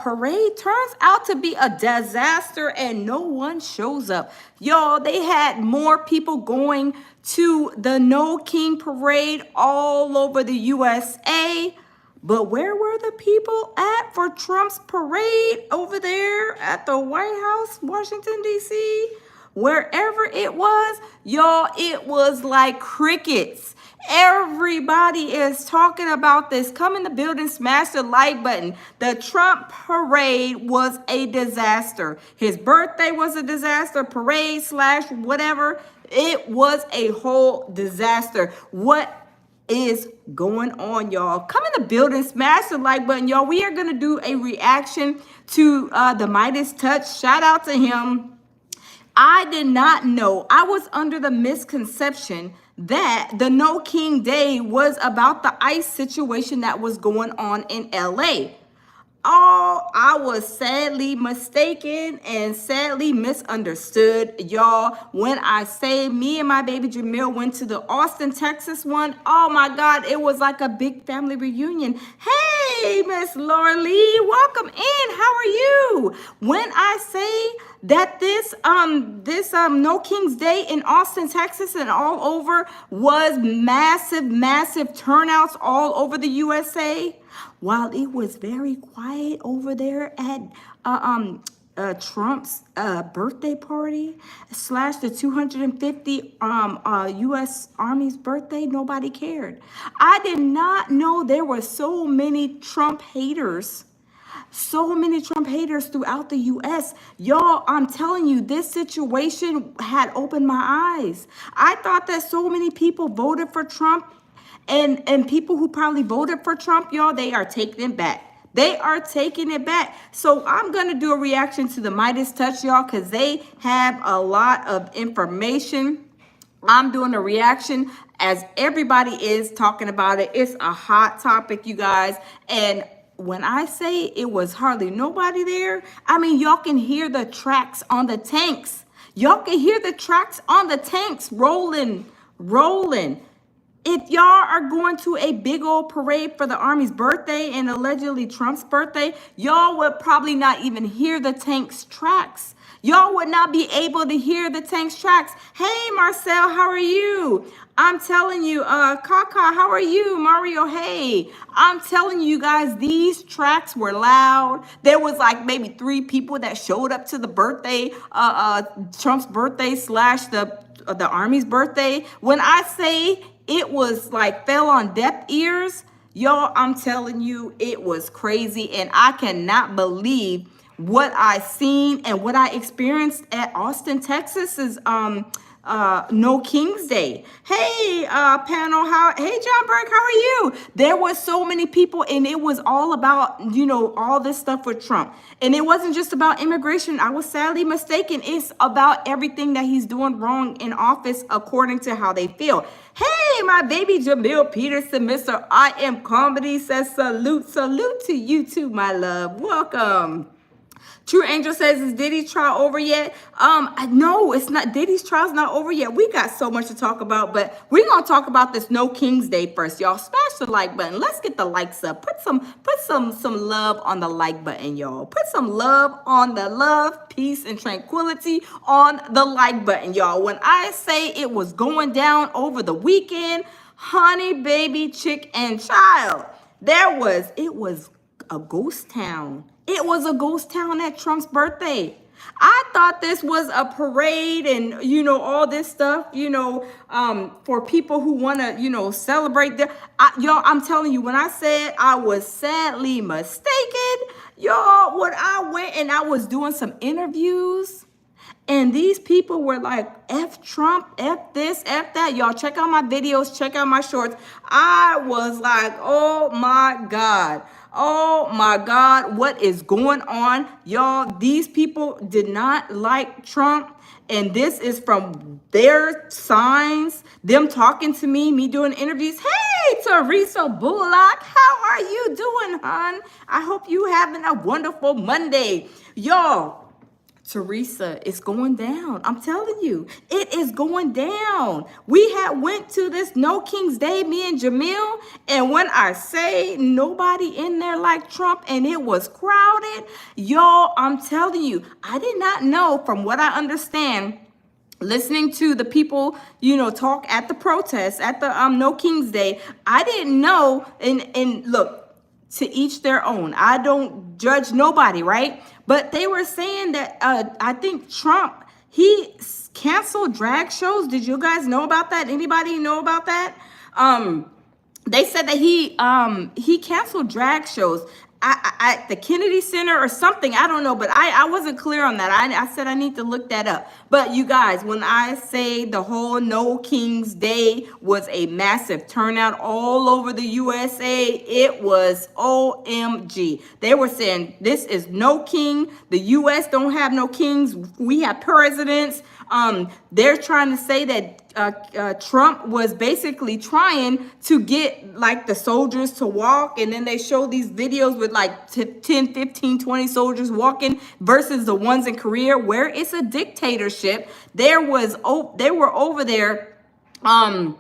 parade turns out to be a disaster and no one shows up. Y'all, they had more people going to the No King parade all over the USA. But where were the people at for Trump's parade over there at the White House, Washington, D.C.? Wherever it was, y'all, it was like crickets. Everybody is talking about this. Come in the building, smash the like button. The Trump parade was a disaster. His birthday was a disaster. Parade slash whatever. It was a whole disaster. What is going on, y'all? Come in the building, smash the like button, y'all. We are going to do a reaction to the Midas Touch. Shout out to him. I did not know. I was under the misconception that the No King Day was about the ICE situation that was going on in LA. Oh, I was sadly mistaken and sadly misunderstood, y'all. When I say me and my baby Jamil went to the Austin, Texas one, oh my God, it was like a big family reunion. Hey, Miss Laura Lee, welcome in. How are you? When I say that this No King's Day in Austin, Texas and all over was massive turnouts all over the USA, while it was very quiet over there at Trump's birthday party slash the 250 U.S. Army's birthday, nobody cared. I did not know there were so many Trump haters. So many Trump haters throughout the U.S. Y'all, I'm telling you, this situation had opened my eyes. I thought that so many people voted for Trump, and people who probably voted for Trump, y'all, they are taking it back. They are taking it back. So I'm going to do a reaction to the Midas Touch, y'all, because they have a lot of information. I'm doing a reaction as everybody is talking about it. It's a hot topic, you guys. And when I say it was hardly nobody there, I mean, y'all can hear the tracks on the tanks. Y'all can hear the tracks on the tanks rolling. If y'all are going to a big old parade for the Army's birthday and allegedly Trump's birthday, y'all would probably not even hear the tank's tracks. Y'all would not be able to hear the tank's tracks. Hey, Marcel, how are you? I'm telling you, Kaka, how are you? Mario, hey. I'm telling you guys, these tracks were loud. There was like maybe 3 people that showed up to the birthday, Trump's birthday slash the Army's birthday. When I say it was like fell on deaf ears, y'all, I'm telling you, it was crazy. And I cannot believe what I seen and what I experienced at Austin, Texas's No King's Day. Hey, panel, hey, John Burke, how are you? There was so many people, and it was all about, you know, all this stuff with Trump. And it wasn't just about immigration. I was sadly mistaken. It's about everything that he's doing wrong in office according to how they feel. Hey, my baby Jamil Peterson, Mr. I Am Comedy says salute to you too, my love. Welcome. True Angel says, is Diddy's trial over yet? No, it's not. Diddy's trial's not over yet. We got so much to talk about, but we're gonna talk about this No King's Day first, y'all. Smash the like button. Let's get the likes up. Put some love on the like button, y'all. Put some love on the love, peace, and tranquility on the like button, y'all. When I say it was going down over the weekend, honey, baby, chick, and child, it was a ghost town. It was a ghost town at Trump's birthday. I thought this was a parade and, you know, all this stuff, you know, for people who want to, you know, celebrate their, y'all, I'm telling you, when I said I was sadly mistaken, y'all, when I went and I was doing some interviews, and these people were like, F Trump, F this, F that. Y'all, check out my videos, check out my shorts. I was like, oh my God. Oh my God, what is going on? Y'all, these people did not like Trump. And this is from their signs, them talking to me doing interviews. Hey, Teresa Bullock, how are you doing, hon? I hope you having a wonderful Monday. Y'all, Teresa, it's going down. I'm telling you, it is going down. We had went to this No King's Day, me and Jamil, and when I say nobody in there like Trump, and it was crowded, y'all, I'm telling you, I did not know, from what I understand, listening to the people, talk at the protest, at the No King's Day, I didn't know, and look, to each their own. I don't judge nobody, right? But they were saying that I think Trump, he canceled drag shows. Did you guys know about that? Anybody know about that? They said that he canceled drag shows at the Kennedy Center or something. I don't know, but I wasn't clear on that. I said I need to look that up. But you guys, when I say the whole No King's Day was a massive turnout all over the USA, it was OMG. They were saying this is no king. The US don't have no kings. We have presidents. They're trying to say that Trump was basically trying to get like the soldiers to walk, and then they show these videos with like 10, 15, 20 soldiers walking versus the ones in Korea where it's a dictatorship. They were over there showing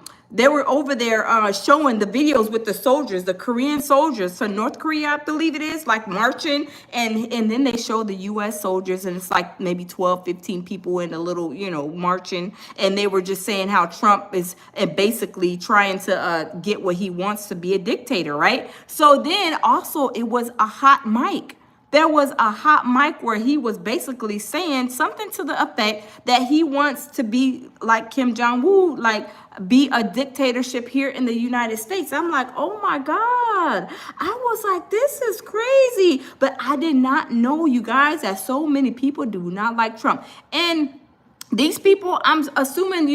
the videos with the soldiers, the Korean soldiers from North Korea, I believe it is, like marching. And then they show the U.S. soldiers, and it's like maybe 12, 15 people in a little, marching. And they were just saying how Trump is basically trying to get what he wants, to be a dictator, right? So then also it was a hot mic. There was a hot mic where he was basically saying something to the effect that he wants to be like Kim Jong-un, like be a dictatorship here in the United States. I'm like, oh my God. I was like, this is crazy. But I did not know, you guys, that so many people do not like Trump. And these people, I'm assuming,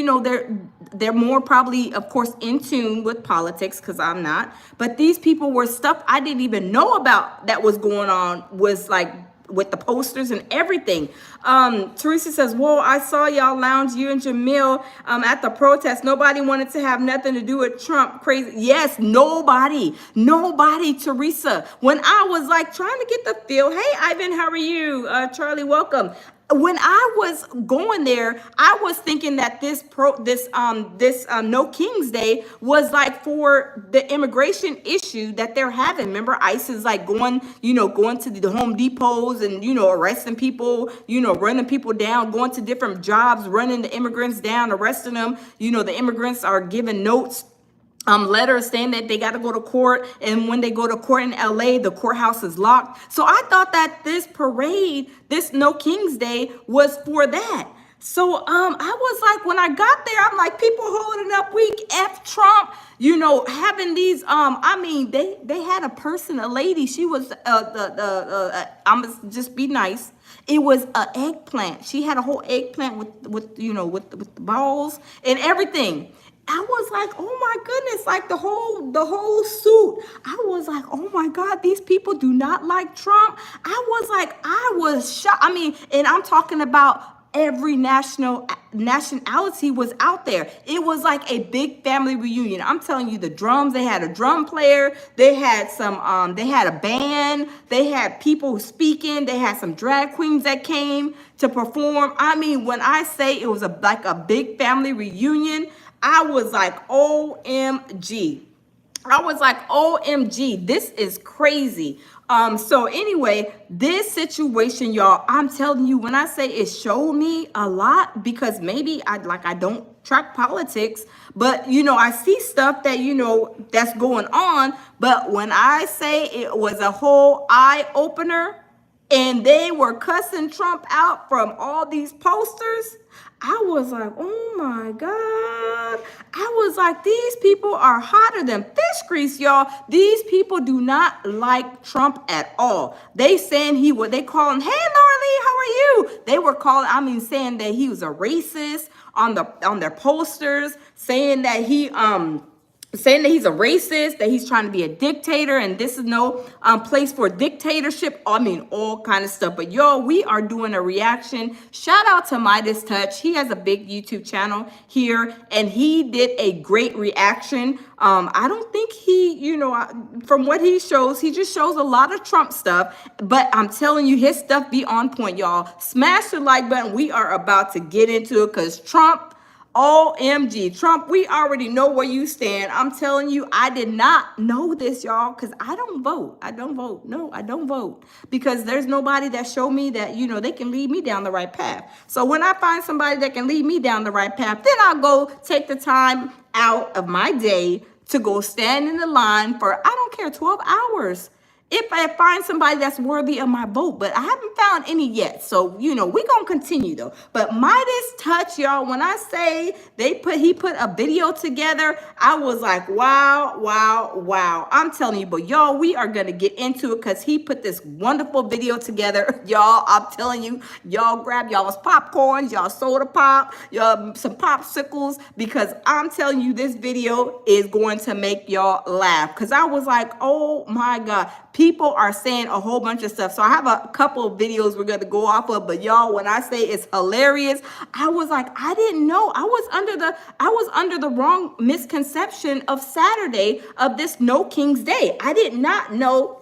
they're more probably, of course, in tune with politics, because I'm not. But these people were stuff I didn't even know about that was going on, was like with the posters and everything. Teresa says, whoa, I saw y'all lounge, you and Jamil, at the protest. Nobody wanted to have nothing to do with Trump. Crazy. Yes, nobody, Teresa. When I was like trying to get the feel, hey, Ivan, how are you? Charlie, welcome. When I was going there, I was thinking that this No King's Day was like for the immigration issue that they're having. Remember, ICE is like going to the Home Depots and, arresting people, running people down, going to different jobs, running the immigrants down, arresting them. The immigrants are given notes, letters saying that they got to go to court, and when they go to court in LA, the courthouse is locked. So I thought that this parade, this No King's Day, was for that. So I was like, when I got there, I'm like, people holding up weak F Trump, having these they had a person, a lady, she was I'm gonna just be nice. It was an eggplant. She had a whole eggplant with the balls and everything. I was like, oh my goodness, like the whole suit. I was like, oh my God, these people do not like Trump. I was shocked. And I'm talking about every nationality was out there. It was like a big family reunion. I'm telling you, the drums, they had a drum player, they had they had a band, they had people speaking, they had some drag queens that came to perform. When I say it was like a big family reunion, I was like, OMG. This is crazy. So anyway, this situation, y'all, I'm telling you, when I say it showed me a lot, because maybe I don't track politics, but I see stuff that that's going on. But when I say it was a whole eye opener, and they were cussing Trump out from all these posters, I was like, oh my God. I was like, these people are hotter than fish grease, y'all. These people do not like Trump at all. They saying they call him, hey, Laura Lee, how are you? They were saying that he was a racist on their posters, saying that he saying that he's a racist, that he's trying to be a dictator, and this is no place for dictatorship. I mean, all kind of stuff. But y'all, we are doing a reaction. Shout out to Midas Touch. He has a big YouTube channel here, and he did a great reaction. I don't think he, from what he shows, he just shows a lot of Trump stuff. But I'm telling you, his stuff be on point, y'all. Smash the like button. We are about to get into it because Trump, OMG, Trump, we already know where you stand. I'm telling you, I did not know this, y'all, because I don't vote. I don't vote. No, I don't vote. Because there's nobody that showed me that, they can lead me down the right path. So when I find somebody that can lead me down the right path, then I'll go take the time out of my day to go stand in the line for, I don't care, 12 hours. If I find somebody that's worthy of my vote, but I haven't found any yet. So, we're going to continue though. But Midas Touch, y'all, when I say he put a video together, I was like, wow, wow, wow. I'm telling you, but y'all, we are going to get into it because he put this wonderful video together. Y'all, I'm telling you, y'all grab y'all's popcorns, y'all soda pop, y'all some popsicles, because I'm telling you, this video is going to make y'all laugh. Because I was like, oh my God. People are saying a whole bunch of stuff. So I have a couple of videos we're going to go off of. But y'all, when I say it's hilarious, I was like, I didn't know. I was under the wrong misconception of Saturday of this No King's Day. I did not know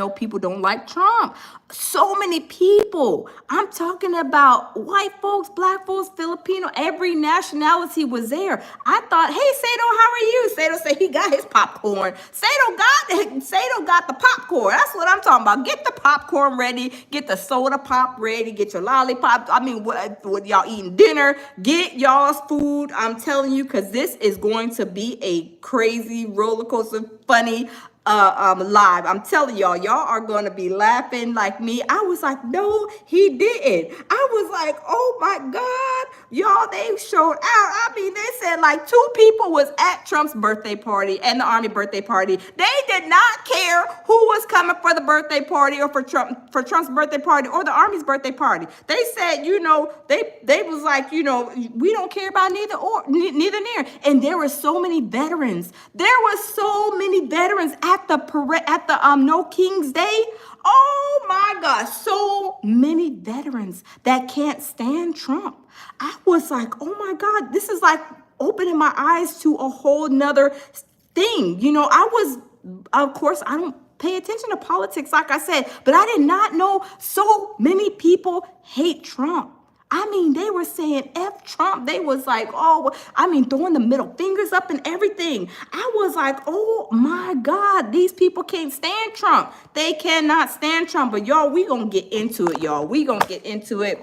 people don't like Trump. So many people. I'm talking about white folks, black folks, Filipino, every nationality was there. I thought, hey, Sato, how are you? Sato said he got his popcorn. Sato got the popcorn. That's what I'm talking about. Get the popcorn ready. Get the soda pop ready. Get your lollipop. I mean, what y'all eating dinner? Get y'all's food. I'm telling you, because this is going to be a crazy roller coaster, funny live. I'm telling y'all are gonna be laughing like me. I was like, no, he didn't. I was like, oh my God, y'all, they showed out. I mean, they said like 2 people was at Trump's birthday party and the Army birthday party. They did not care who was coming for the birthday party or for Trump's birthday party or the Army's birthday party. They said, they was like, we don't care about neither near. And there were so many veterans. There were so many veterans at the No King's Day. Oh my God, so many veterans that can't stand Trump. I was like, oh my God, this is like opening my eyes to a whole nother thing. Of course, I don't pay attention to politics, like I said, but I did not know so many people hate Trump. I mean, they were saying F Trump. They was like, throwing the middle fingers up and everything. I was like, oh my God, these people can't stand Trump. They cannot stand Trump. But y'all, we gonna get into it, y'all. We gonna get into it.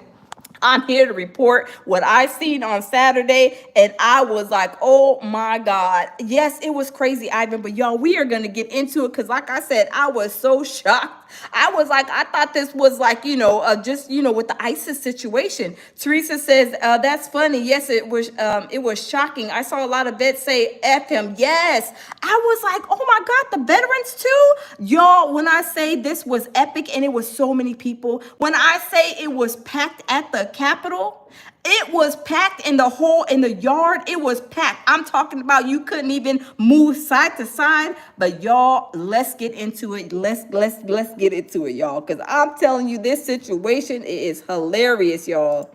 I'm here to report what I seen on Saturday, and I was like, oh my God. Yes, it was crazy, Ivan, but y'all, we are going to get into it because like I said, I was so shocked. I was like, I thought this was like, just, with the ISIS situation. Teresa says, that's funny. Yes, it was shocking. I saw a lot of vets say F him. Yes. I was like, oh my God, the veterans too? Y'all, when I say this was epic and it was so many people, when I say it was packed at the Capitol, it was packed in the yard. It was packed. I'm talking about you couldn't even move side to side. But y'all, let's get into it. Let's get into it, y'all. Because I'm telling you, this situation is hilarious, y'all.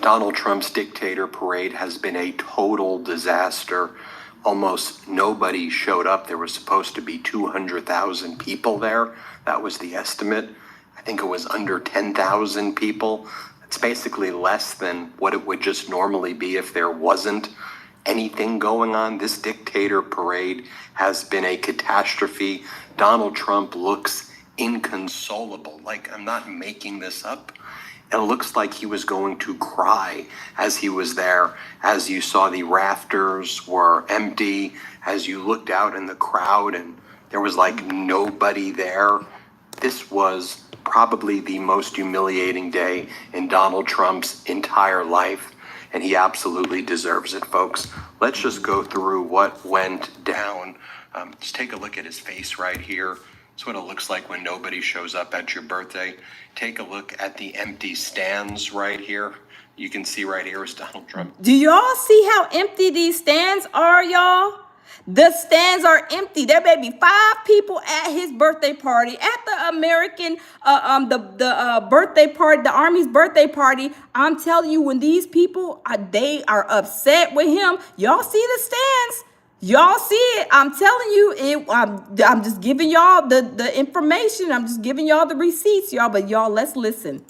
Donald Trump's Dictator parade has been a total disaster. Almost nobody showed up. There was supposed to be 200,000 people there. That was the estimate. I think it was under 10,000 people. It's basically less than what it would just normally be if there wasn't anything going on. This Dictator parade has been a catastrophe. Donald Trump looks inconsolable. Like, I'm not making this up. It looks like he was going to cry as he was there, as you saw the rafters were empty, as you looked out in the crowd and there was like nobody there. This was probably the most humiliating day in Donald Trump's entire life, and he absolutely deserves it, folks. Let's just go through what went down. Just take a look at his face right here. That's what it looks like when nobody shows up at your birthday. Take a look at the empty stands right here. You can see right here is Donald Trump. Do y'all see how empty these stands are, y'all? The stands are empty. There may be 5 people at his birthday party, at the American, birthday party, the Army's birthday party. I'm telling you, when these people, they are upset with him. Y'all see the stands. Y'all see it. I'm telling you, I'm just giving y'all the information. I'm just giving y'all the receipts, y'all. But y'all, let's listen.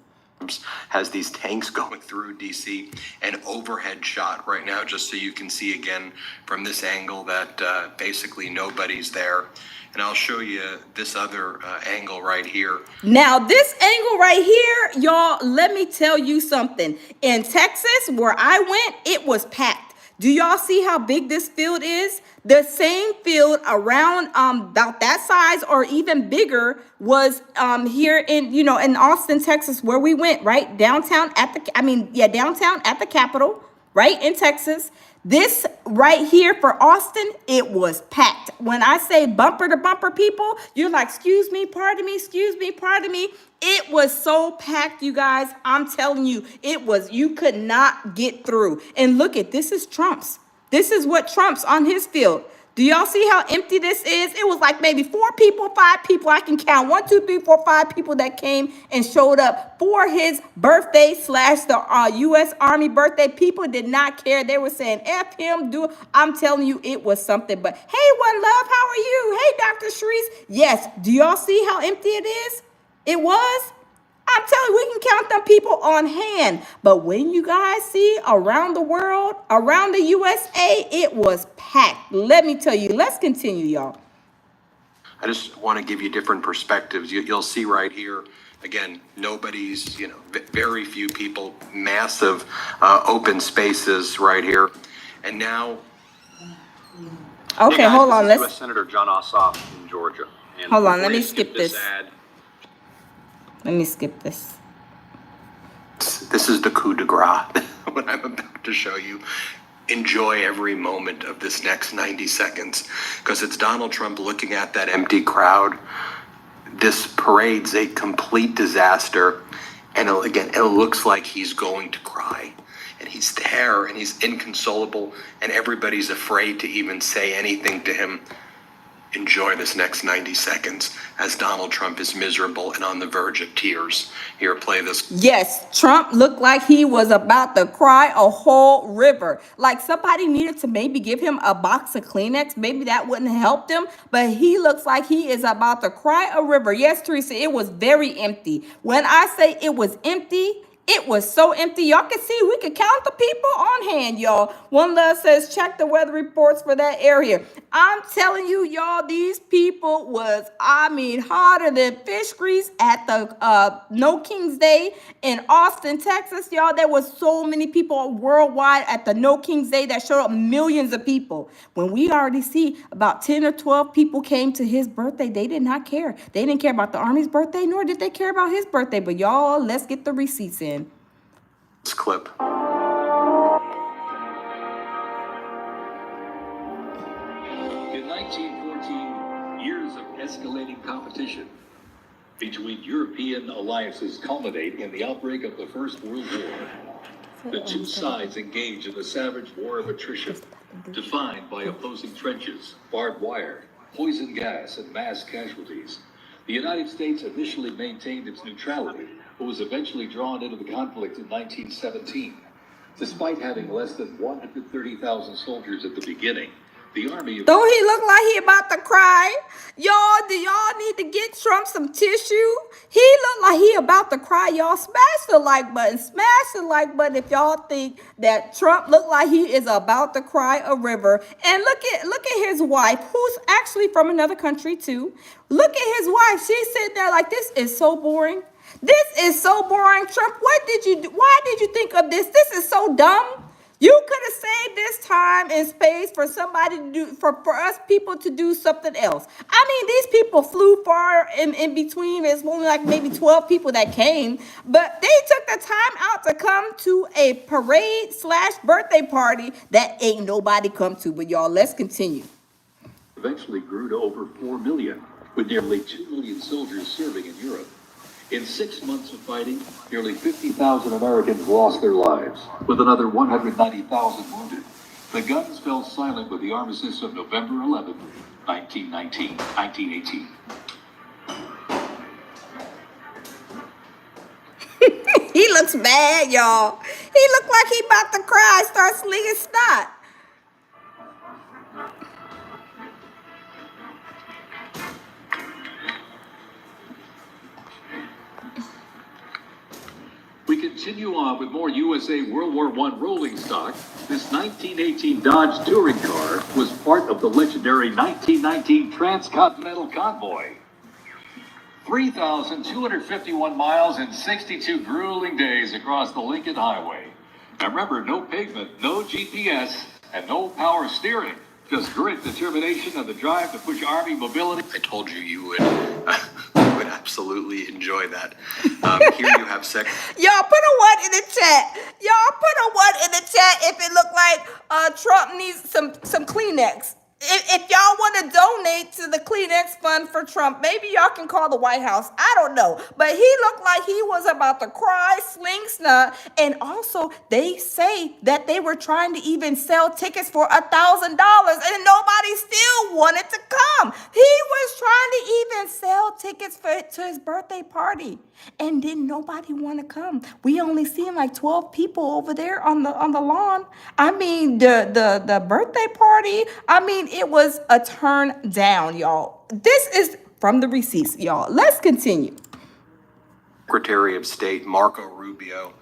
Has these tanks going through DC, an overhead shot right now, just so you can see again from this angle that basically nobody's there. And I'll show you this other angle right here. Now, this angle right here, y'all, let me tell you something. In Texas, where I went, it was packed. Do y'all see how big this field is? The same field around about that size or even bigger was here in Austin, Texas, where we went, right? Downtown at the Capitol, right in Texas. This right here for Austin, it was packed. When I say bumper to bumper people, you're like, excuse me, pardon me, excuse me, pardon me. It was so packed, you guys. I'm telling you, you could not get through. And look at, this is Trump's. This is what Trump's on his field. Do y'all see how empty this is? It was like maybe 4 people, 5 people. I can count 1, 2, 3, 4, 5 people that came and showed up for his birthday / the U.S. Army birthday. People did not care. They were saying, F him, I'm telling you, it was something. But hey, One Love, how are you? Hey, Dr. Shreese. Yes, do y'all see how empty it is? It was. I'm telling you, we can count them people on hand. But when you guys see around the world, around the USA, it was packed. Let me tell you. Let's continue, y'all. I just want to give you different perspectives. You'll see right here, again, nobody's, very few people, massive open spaces right here. And now. Okay, hey guys, hold on. This is U.S. Senator John Ossoff from Georgia. And hold on, let me skip this. Ad, let me skip this. This is the coup de grace, what I'm about to show you. Enjoy every moment of this next 90 seconds, because it's Donald Trump looking at that empty crowd. This parade's a complete disaster, and it looks like he's going to cry. And he's there, and he's inconsolable, and everybody's afraid to even say anything to him. Enjoy this next 90 seconds as Donald Trump is miserable and on the verge of tears. Here, play this. Yes, Trump looked like he was about to cry a whole river. Like somebody needed to maybe give him a box of Kleenex. Maybe that wouldn't have helped him. But he looks like he is about to cry a river. Yes, Teresa, it was very empty. When I say it was empty, it was so empty. Y'all can see we could count the people on hand, y'all. One Love says, check the weather reports for that area. I'm telling you, y'all, these people was, hotter than fish grease at the No King's Day in Austin, Texas, y'all. There was so many people worldwide at the No King's Day that showed up, millions of people. When we already see about 10 or 12 people came to his birthday, they did not care. They didn't care about the Army's birthday, nor did they care about his birthday. But y'all, let's get the receipts in. This clip. In 1914, years of escalating competition between European alliances culminate in the outbreak of the First World War. The two sides engage in a savage war of attrition, defined by opposing trenches, barbed wire, poison gas, and mass casualties. The United States initially maintained its neutrality, but was eventually drawn into the conflict in 1917. Despite having less than 130,000 soldiers at the beginning, the Army... Don't he look like he about to cry? Y'all, do y'all need to get Trump some tissue? He look like he about to cry. Y'all smash the like button. Smash the like button if y'all think that Trump look like he is about to cry a river. And look at his wife, who's actually from another country too. Look at his wife. She's sitting there like, this is so boring. This is so boring, Trump. What did you do? Why did you think of this? This is so dumb. You could have saved this time and space for somebody to do, for us people to do something else. These people flew far in between. There's only like maybe 12 people that came, but they took the time out to come to a parade / birthday party that ain't nobody come to. But y'all, let's continue. eventually grew to over 4 million, with nearly 2 million soldiers serving in Europe. In 6 months of fighting, nearly 50,000 Americans lost their lives, with another 190,000 wounded. The guns fell silent with the armistice of November 11, 1918. He looks bad, y'all. He looked like he about to cry, start slinging snot. We continue on with more USA World War I rolling stock. This 1918 Dodge touring car was part of the legendary 1919 Transcontinental Convoy. 3,251 miles and 62 grueling days across the Lincoln Highway. Now remember, no pavement, no GPS, and no power steering. Just grit, determination, and the drive to push Army mobility. I told you you would, you would absolutely enjoy that. Here you have Y'all put a one in the chat. Y'all put a one in the chat if it looked like Trump needs some Kleenex. If y'all want to donate to the Kleenex fund for Trump, maybe y'all can call the White House. I don't know. But he looked like he was about to cry, sling snot. And also, they say that they were trying to even sell tickets for $1,000 and nobody still wanted to come. He was trying to even sell tickets to his birthday party. And didn't nobody want to come. We only seen like 12 people over there on the lawn. I mean, the birthday party, I mean, it was a turn down, y'all. This is from the receipts, y'all. Let's continue. Secretary of State Marco Rubio,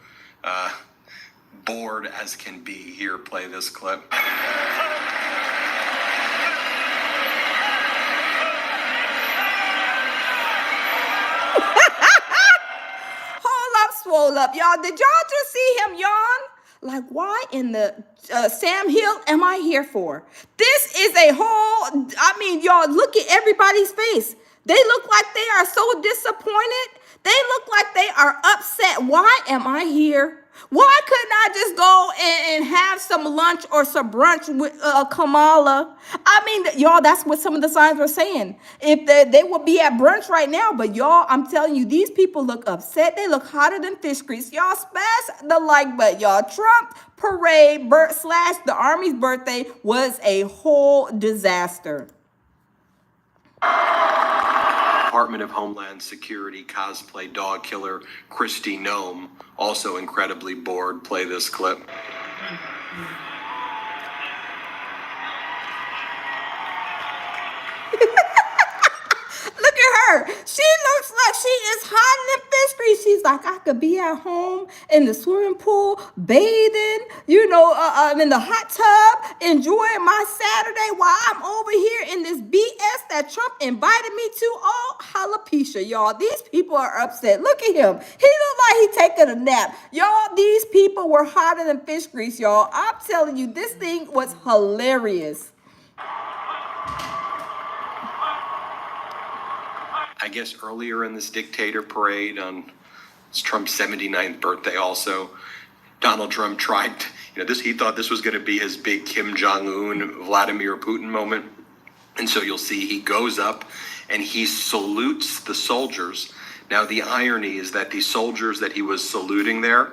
bored as can be. Here, play this clip. Swole up, y'all. Did y'all just see him yawn? Like, why in the Sam Hill am I here for? This is a whole, I mean, y'all, look at everybody's face. They look like they are so disappointed. They look like they are upset. Why am I here? Why couldn't I just go and have some lunch or some brunch with Kamala? I mean, y'all, that's what some of the signs were saying. If they would be at brunch right now, but y'all, I'm telling you, these people look upset. They look hotter than fish grease. Y'all smash the like button, y'all. Trump parade / the Army's birthday was a whole disaster. Department of Homeland Security cosplay dog killer Kristi Noem, also incredibly bored. Play this clip. Look at her. She looks like she is hot in fish grease. She's like, I could be at home in the swimming pool, bathing, you know, in the hot tub, enjoying my Saturday while I'm over here in this BS that Trump invited me to. Oh, alopecia, y'all. These people are upset. Look at him. He looked like he taking a nap. Y'all, these people were hotter than fish grease, y'all. I'm telling you, this thing was hilarious. I guess earlier in this Dictator parade on Trump's 79th birthday also, Donald Trump tried, he thought this was going to be his big Kim Jong-un, Vladimir Putin moment. And so you'll see he goes up and he salutes the soldiers. Now, the irony is that the soldiers that he was saluting there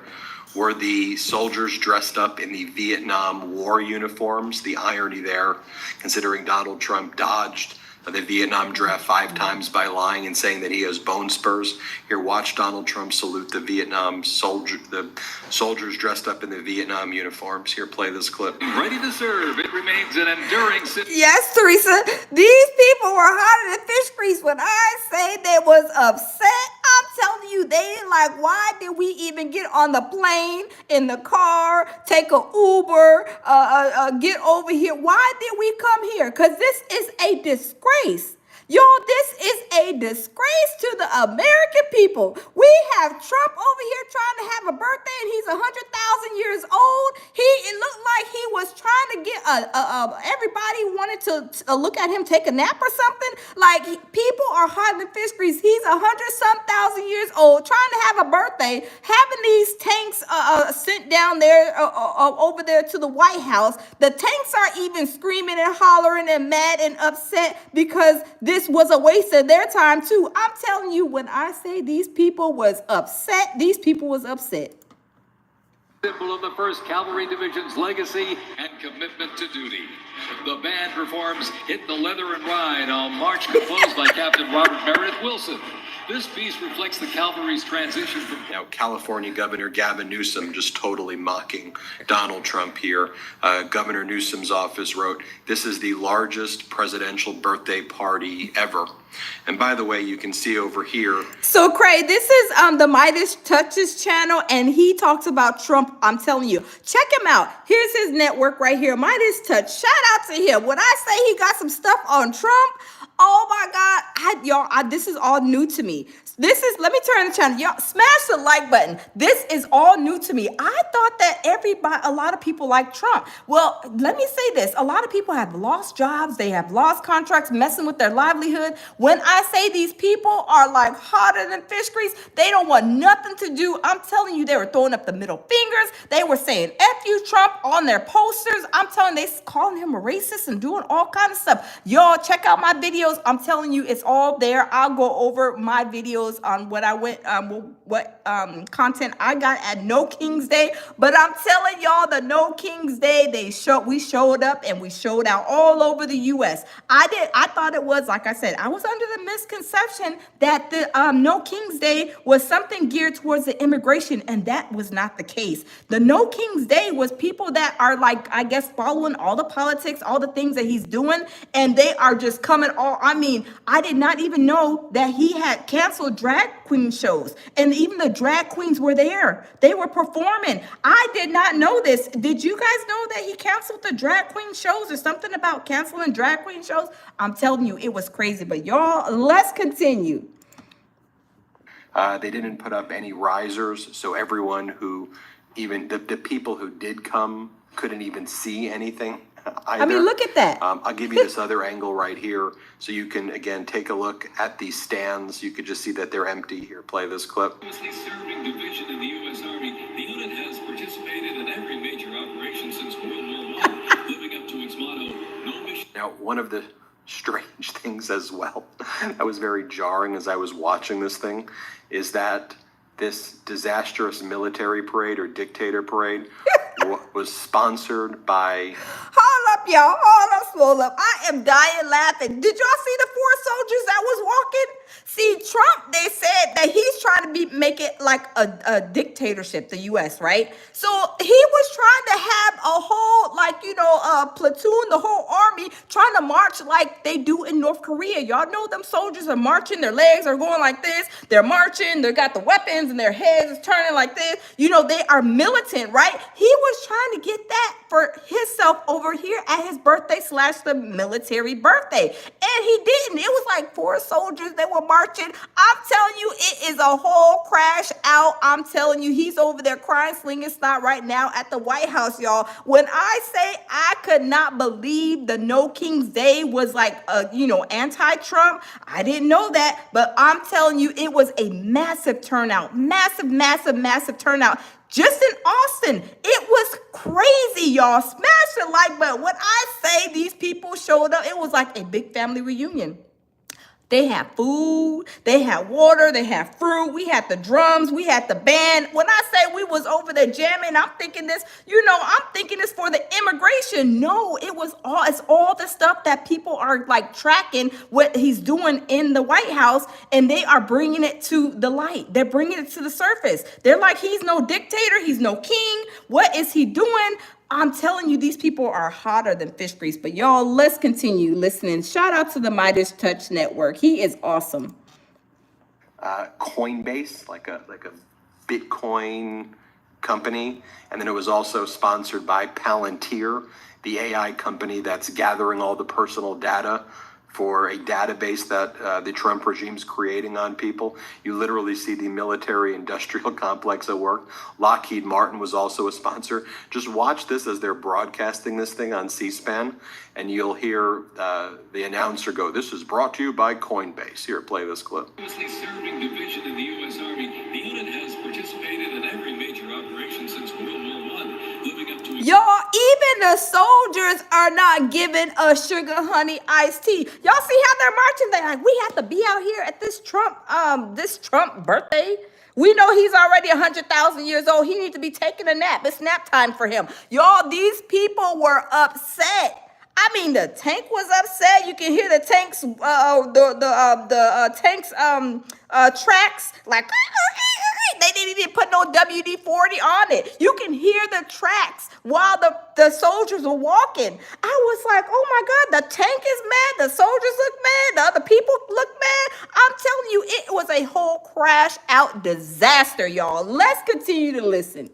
were the soldiers dressed up in the Vietnam War uniforms. The irony there, considering Donald Trump dodged the Vietnam draft 5 times by lying and saying that he has bone spurs. Here, watch Donald Trump salute the soldiers dressed up in the Vietnam uniforms. Here, play this clip. Ready to serve. It remains an enduring Yes, Teresa. These people were hotter than fish grease. When I say they was upset, I'm telling you, they like, why did we even get on the plane, in the car, take a Uber, get over here? Why did we come here? Because this is a disgrace. Y'all, this is a disgrace to the American people. We have Trump over here trying to have a birthday and he's 100,000 years old. It looked like he was trying to get everybody wanted to look at him take a nap or something. Like, people are hotter than fish grease. He's 100-some-thousand years old, trying to have a birthday, having these tanks sent down there over there to the White House. The tanks are even screaming and hollering and mad and upset because this was a waste of their time too. I'm telling you, when I say these people was upset, these people was upset. Symbol of the 1st Cavalry Division's legacy and commitment to duty. The band performs Hit the Leather and Ride on March, composed by Captain Robert Meredith Wilson. This piece reflects the cavalry's transition from... Now, California Governor Gavin Newsom just totally mocking Donald Trump here. Governor Newsom's office wrote, "This is the largest presidential birthday party ever." And by the way, you can see over here. So, Craig, this is the Midas Touches channel, and he talks about Trump. I'm telling you, check him out. Here's his network right here, Midas Touch. Shout out to him. When I say he got some stuff on Trump, oh my God, y'all, this is all new to me. Let me turn the channel. Y'all, smash the like button. This is all new to me. I thought that a lot of people like Trump. Well, let me say this. A lot of people have lost jobs. They have lost contracts, messing with their livelihood. When I say these people are like hotter than fish grease, they don't want nothing to do. I'm telling you, they were throwing up the middle fingers. They were saying F you, Trump, on their posters. I'm telling you, they calling him a racist and doing all kinds of stuff. Y'all, check out my videos. I'm telling you, it's all there. I'll go over my videos on what I went, what content I got at No King's Day. But I'm telling y'all, the No King's Day, we showed up and we showed out all over the U.S. I thought it was, like I said, I was under the misconception that the No King's Day was something geared towards the immigration, and that was not the case. The No King's Day was people that are like, I guess, following all the politics, all the things that he's doing, and they are just coming all, I mean, I did not even know that he had canceled drag queen shows, and even the drag queens were there. They were performing. I did not know this. Did you guys know that he canceled the drag queen shows or something about canceling drag queen shows? I'm telling you, it was crazy. But y'all, let's continue. They didn't put up any risers, so everyone who, even the people who did come, couldn't even see anything either. I mean, look at that. I'll give you this other angle right here so you can, again, take a look at these stands. You could just see that they're empty. Here, play this clip. Serving division in the U.S. Army, the unit has participated in every major operation since World War I, living up to its motto, no mission. Now, one of the strange things as well that was very jarring as I was watching this thing is that this disastrous military parade or dictator parade was sponsored by... Hold up, y'all. Hold up, slow up. I am dying laughing. Did y'all see the 4 soldiers that was walking? See, Trump, they said that he's trying to make it like a dictatorship, the U.S., right? So he was trying to have a whole, platoon, the whole army, trying to march like they do in North Korea. Y'all know them soldiers are marching. Their legs are going like this. They're marching. They got the weapons and their heads is turning like this. You know, they are militant, right? He was trying to get that for himself over here at his birthday / the military birthday. And he didn't. It was like 4 soldiers. They were marching. I'm telling you, it is a whole crash out. I'm telling you, he's over there crying, slinging snot right now at the White House, y'all. When I say I could not believe the No King's Day was like, anti-Trump, I didn't know that. But I'm telling you, it was a massive turnout. Massive, massive, massive turnout. Just in Austin, it was crazy, y'all. Smash the like button. When I say these people showed up, it was like a big family reunion. They had food, they had water, they had fruit, we had the drums, we had the band. When I say we was over there jamming, I'm thinking this for the immigration. No, it's all the stuff that people are like tracking what he's doing in the White House, and they are bringing it to the light. They're bringing it to the surface. They're like, he's no dictator, he's no king. What is he doing? I'm telling you, these people are hotter than fish grease. But y'all, let's continue listening. Shout out to the Midas Touch Network. He is awesome. Coinbase, like a Bitcoin company. And then it was also sponsored by Palantir, the AI company that's gathering all the personal data for a database that the Trump regime's creating on people. You literally see the military-industrial complex at work. Lockheed Martin was also a sponsor. Just watch this as they're broadcasting this thing on C-SPAN, and you'll hear the announcer go, "This is brought to you by Coinbase." Here, play this clip. Serving division in the U.S. Army, the unit has participated in every major operation since World War I, living up to its... Y'all, even the soldiers are not given a sugar honey iced tea. Y'all see how they're marching? They're like, we have to be out here at this Trump birthday. We know he's already 100,000 years old. He needs to be taking a nap. It's nap time for him. Y'all, these people were upset. I mean, the tank was upset. You can hear the tanks, tracks like. They didn't even put no WD-40 on it. You can hear the tracks while the soldiers were walking. I was like, oh my God, the tank is mad. The soldiers look mad. The other people look mad. I'm telling you, it was a whole crash out disaster, y'all. Let's continue to listen.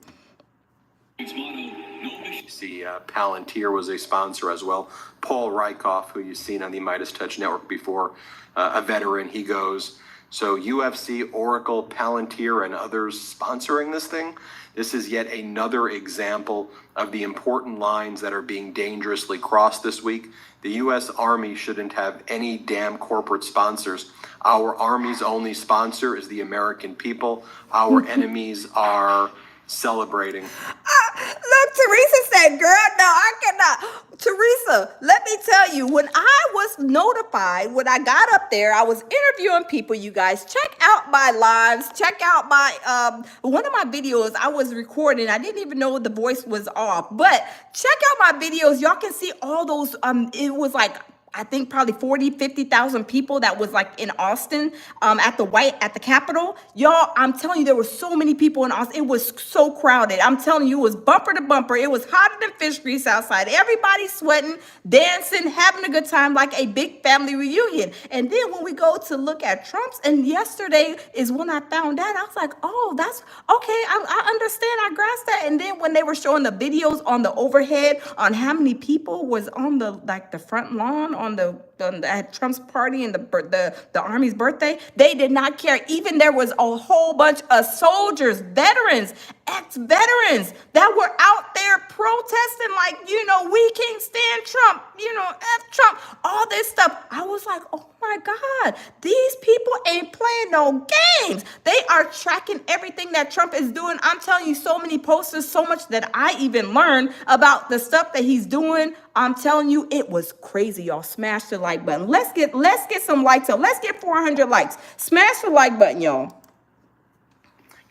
See, Palantir was a sponsor as well. Paul Rykoff, who you've seen on the Midas Touch Network before, a veteran, he goes, so UFC, Oracle, Palantir, and others sponsoring this thing. This is yet another example of the important lines that are being dangerously crossed this week. The U.S. Army shouldn't have any damn corporate sponsors. Our Army's only sponsor is the American people. Our enemies are celebrating. Look, Teresa said, girl, no, I cannot. Teresa, let me tell you, when I was notified, when I got up there, I was interviewing people, you guys. Check out my lives. Check out my, one of my videos I was recording. I didn't even know the voice was off. But check out my videos. Y'all can see all those, it was like, I think probably 50,000 people that was like in Austin at the Capitol. Y'all, I'm telling you, there were so many people in Austin. It was so crowded. I'm telling you, it was bumper to bumper. It was hotter than fish grease outside. Everybody sweating, dancing, having a good time like a big family reunion. And then when we go to look at Trump's, and yesterday is when I found out, I was like, oh, that's okay. I understand. I grasped that. And then when they were showing the videos on the overhead on how many people was on the front lawn at Trump's party and the Army's birthday, they did not care. Even there was a whole bunch of soldiers, veterans, ex-veterans that were out there protesting like, we can't stand Trump, F Trump, all this stuff. I was like, oh my God, these people ain't playing no games. They are tracking everything that Trump is doing. I'm telling you, so many posters, so much that I even learned about the stuff that he's doing. I'm telling you, it was crazy. Y'all smash the like button. Let's get some likes up. Let's get 400 likes. Smash the like button, y'all.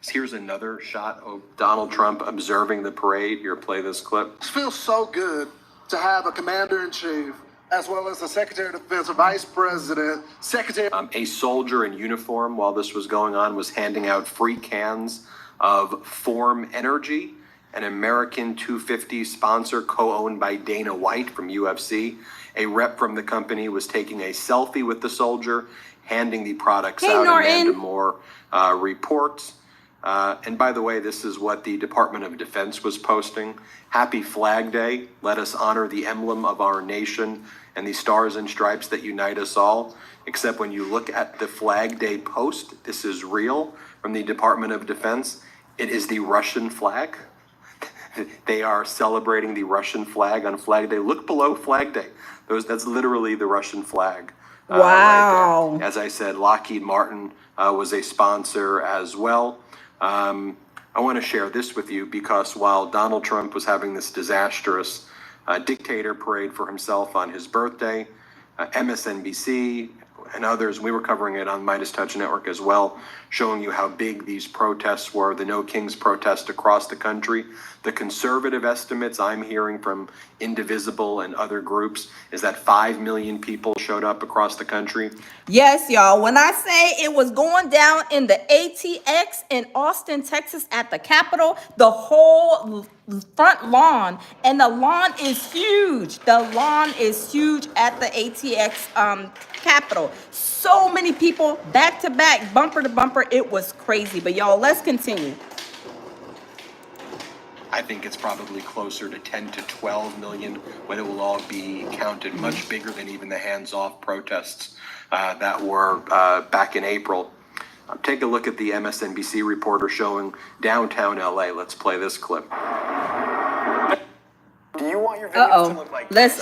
Here's another shot of Donald Trump observing the parade. Here, play this clip. It feels so good to have a commander-in-chief, as well as the Secretary of Defense, Vice President, Secretary... A soldier in uniform, while this was going on, was handing out free cans of Form Energy, an American 250 sponsor co-owned by Dana White from UFC. A rep from the company was taking a selfie with the soldier, handing the products out. Norton. Amanda Moore reports. And by the way, this is what the Department of Defense was posting. Happy Flag Day. Let us honor the emblem of our nation and the stars and stripes that unite us all. Except when you look at the Flag Day post, this is real from the Department of Defense. It is the Russian flag. They are celebrating the Russian flag on Flag Day. Look below Flag Day. That's literally the Russian flag. Wow. Right there. As I said, Lockheed Martin was a sponsor as well. I want to share this with you because while Donald Trump was having this disastrous Dictator parade for himself on his birthday, MSNBC and others, we were covering it on Midas Touch Network as well, showing you how big these protests were, the No Kings protest across the country. The conservative estimates I'm hearing from Indivisible and other groups is that 5 million people showed up across the country. Yes, y'all. When I say it was going down in the ATX in Austin, Texas at the Capitol, the whole front lawn, and the lawn is huge. The lawn is huge at the ATX Capitol. So many people back to back, bumper to bumper. It was crazy. But y'all, let's continue. I think it's probably closer to 10 to 12 million when it will all be counted, much bigger than even the hands-off protests that were back in April. Take a look at the MSNBC reporter showing downtown LA. Let's play this clip. Do you want your videos to look like this?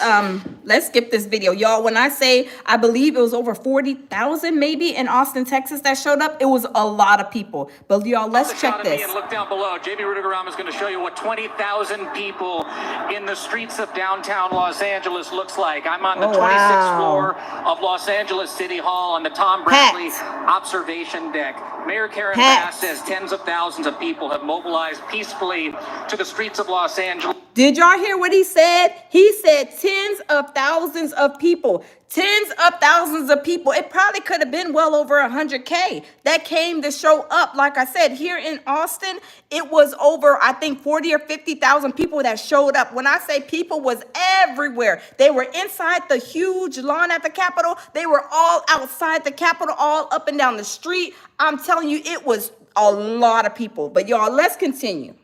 Let's skip this video, y'all. When I say I believe it was over 40,000 maybe in Austin, Texas that showed up, it was a lot of people. But y'all, let's check this. And look down below. JB Rudigerama is going to show you what 20,000 people in the streets of downtown Los Angeles looks like. I'm on the 26th floor of Los Angeles City Hall on the Tom Bradley observation deck. Mayor Karen Bass says tens of thousands of people have mobilized peacefully to the streets of Los Angeles. Did y'all hear what he said? He said tens of thousands of people. Tens of thousands of people. It probably could have been well over 100K that came to show up. Like I said, here in Austin, it was over, I think, 40 or 50,000 people that showed up. When I say people was everywhere, they were inside the huge lawn at the Capitol. They were all outside the Capitol, all up and down the street. I'm telling you, it was a lot of people. But y'all, let's continue.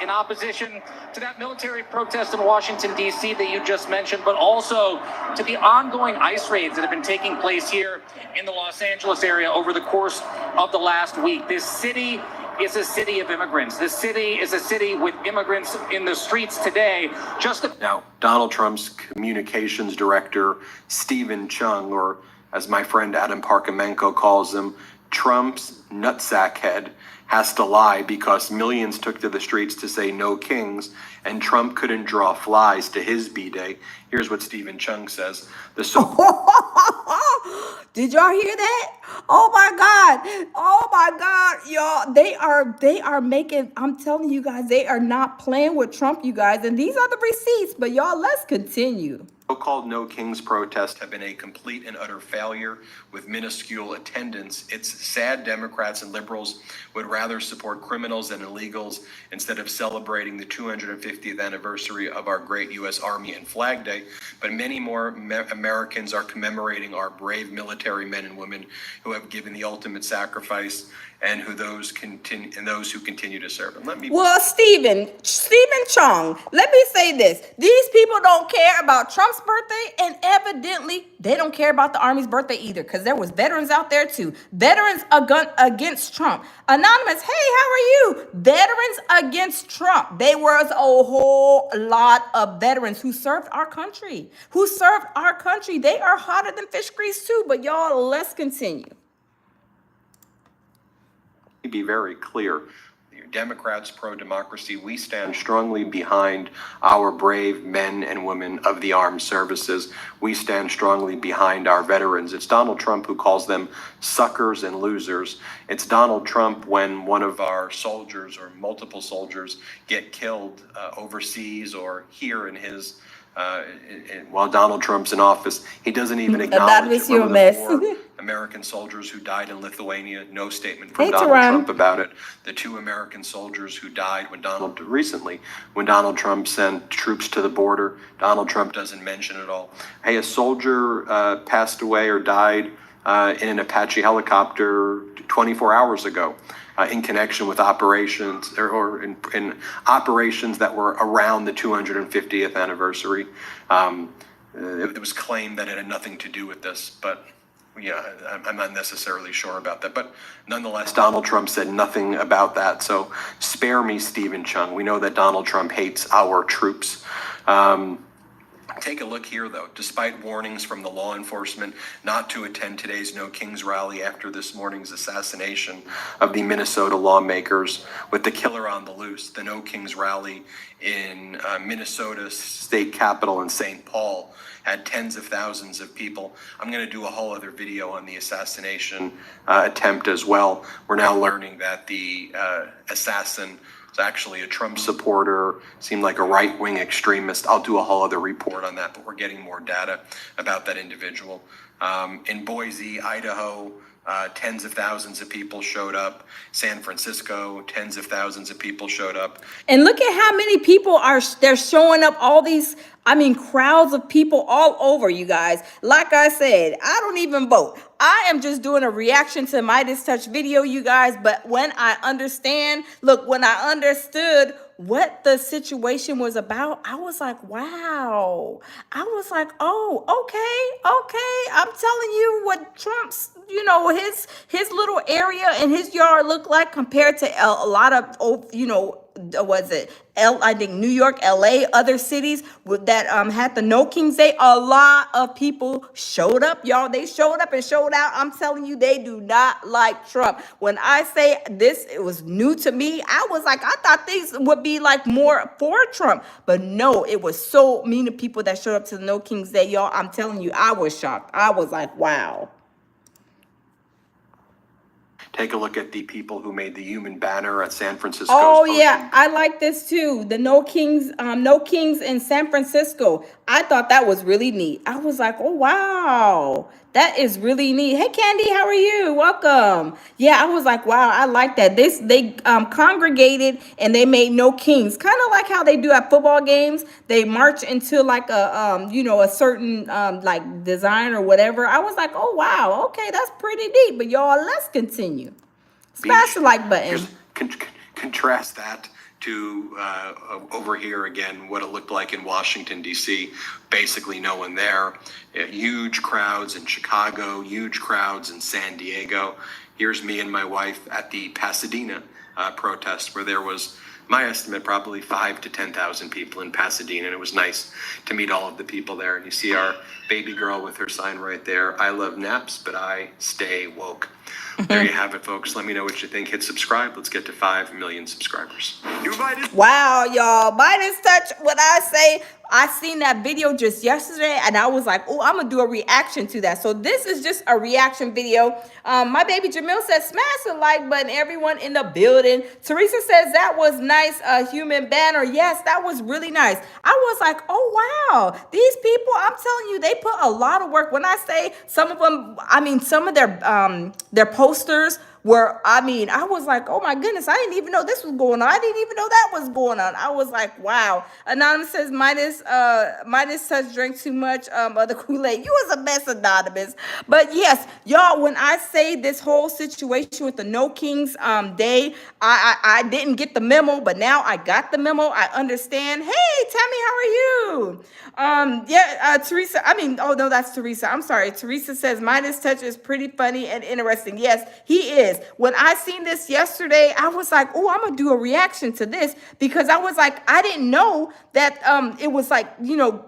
In opposition to that military protest in Washington, D.C. that you just mentioned, but also to the ongoing ICE raids that have been taking place here in the Los Angeles area over the course of the last week. This city is a city of immigrants. This city is a city with immigrants in the streets today. Now, Donald Trump's communications director, Stephen Chung, or as my friend Adam Parkamenko calls him, Trump's nutsack head, has to lie because millions took to the streets to say no kings, and Trump couldn't draw flies to his B-Day. Here's what Stephen Chung says. Did y'all hear that? Oh my God, y'all. They are making, I'm telling you guys, they are not playing with Trump, you guys. And these are the receipts, but y'all, let's continue. So-called No Kings protests have been a complete and utter failure with minuscule attendance. It's sad Democrats and liberals would rather support criminals and illegals instead of celebrating the 250th anniversary of our great U.S. Army and Flag Day. But many more Americans are commemorating our brave military men and women who have given the ultimate sacrifice and those who continue to serve. And well, Stephen Chung, let me say this. These people don't care about Trump's birthday, and evidently they don't care about the Army's birthday either, because there was veterans out there too. Veterans against Trump. Anonymous, hey, how are you? Veterans against Trump. There was a whole lot of veterans who served our country. They are hotter than fish grease too, but y'all, let's continue. Be very clear. Democrats, pro-democracy, we stand strongly behind our brave men and women of the armed services. We stand strongly behind our veterans. It's Donald Trump who calls them suckers and losers. It's Donald Trump when one of our soldiers or multiple soldiers get killed overseas or here in his while Donald Trump's in office. He doesn't even acknowledge the American soldiers who died in Lithuania. No statement from Donald Trump about it. The 2 American soldiers who died when Donald Trump sent troops to the border, Donald Trump doesn't mention it all. Hey, a soldier passed away or died in an Apache helicopter 24 hours ago. In connection with operations or in operations that were around the 250th anniversary. It was claimed that it had nothing to do with this, but yeah, I'm not necessarily sure about that. But nonetheless, Donald Trump said nothing about that. So spare me, Stephen Chung. We know that Donald Trump hates our troops. Take a look here, though. Despite warnings from the law enforcement not to attend today's No Kings rally after this morning's assassination of the Minnesota lawmakers, with the killer on the loose, the No Kings rally in Minnesota state capital in St. Paul had tens of thousands of people. I'm going to do a whole other video on the assassination attempt as well. We're now learning that the assassin actually a Trump supporter, seemed like a right-wing extremist. I'll do a whole other report on that, but we're getting more data about that individual. In Boise, Idaho, tens of thousands of people showed up. San Francisco, tens of thousands of people showed up. And look at how many people they're showing up, all these, crowds of people all over, you guys. Like I said, I don't even vote. I am just doing a reaction to Midas Touch video, you guys. But when I understand, look, when I understood what the situation was about, I was like, wow. I was like, oh, okay. I'm telling you what Trump's, his little area and his yard looked like compared to a lot of, was it I think New York, LA, other cities with that had the No King's Day. A lot of people showed up, y'all. They showed up and showed out. I'm telling you, they do not like Trump. When I say this, it was new to me. I was like, I thought these would be like more for Trump, but no, it was so many people that showed up to the No King's Day, y'all. I'm telling you, I was shocked. I was like, wow. Take a look at the people who made the human banner at San Francisco. Oh yeah, I like this too. The No Kings in San Francisco. I thought that was really neat. I was like, oh wow, that is really neat. Hey Candy, how are you? Welcome. Yeah, I was like, wow, I like that. They congregated and they made No Kings, kind of like how they do at football games. They march into like a a certain like design or whatever. I was like, oh wow, okay, that's pretty neat. But y'all, let's continue. Smash the like button. Contrast that to over here again, what it looked like in Washington, D.C. Basically no one there. Huge crowds in Chicago, huge crowds in San Diego. Here's me and my wife at the Pasadena protest, where there was, my estimate, probably 5,000 to 10,000 people in Pasadena. And it was nice to meet all of the people there. And you see our baby girl with her sign right there. I love naps, but I stay woke. There you have it, folks. Let me know what you think. Hit subscribe. Let's get to 5 million subscribers. Wow, y'all. Midas Touch, what I say, I seen that video just yesterday and I was like, oh, I'm going to do a reaction to that. So this is just a reaction video. My baby Jamil says, smash the like button, everyone in the building. Teresa says, that was nice, human banner. Yes, that was really nice. I was like, oh, wow. These people, I'm telling you, they put a lot of work. When I say some of them, I mean, some of their posters were, I was like, oh my goodness, I didn't even know this was going on. I didn't even know that was going on. I was like, wow. Anonymous says, Midas Touch drank too much of the Kool-Aid. You was a mess, Anonymous. But yes, y'all, when I say this whole situation with the No King's Day, I didn't get the memo, but now I got the memo. I understand. Hey, Tammy, how are you? Teresa, oh no, that's Teresa. I'm sorry. Teresa says, Midas Touch is pretty funny and interesting. Yes, he is. When I seen this yesterday, I was like, oh, I'm going to do a reaction to this because I was like, I didn't know that it was like,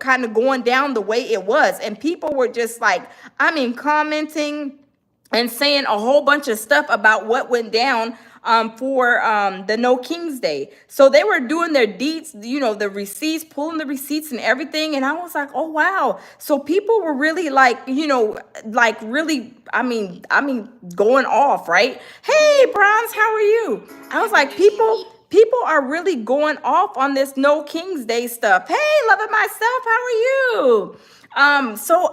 kind of going down the way it was. And people were just like, commenting and saying a whole bunch of stuff about what went down for the No King's Day. So they were doing their deeds, the receipts, pulling the receipts and everything. And I was like, oh, wow. So people were really like, really, going off, right? Hey, Bronze, how are you? I was like, people are really going off on this No King's Day stuff. Hey, loving myself, how are you? So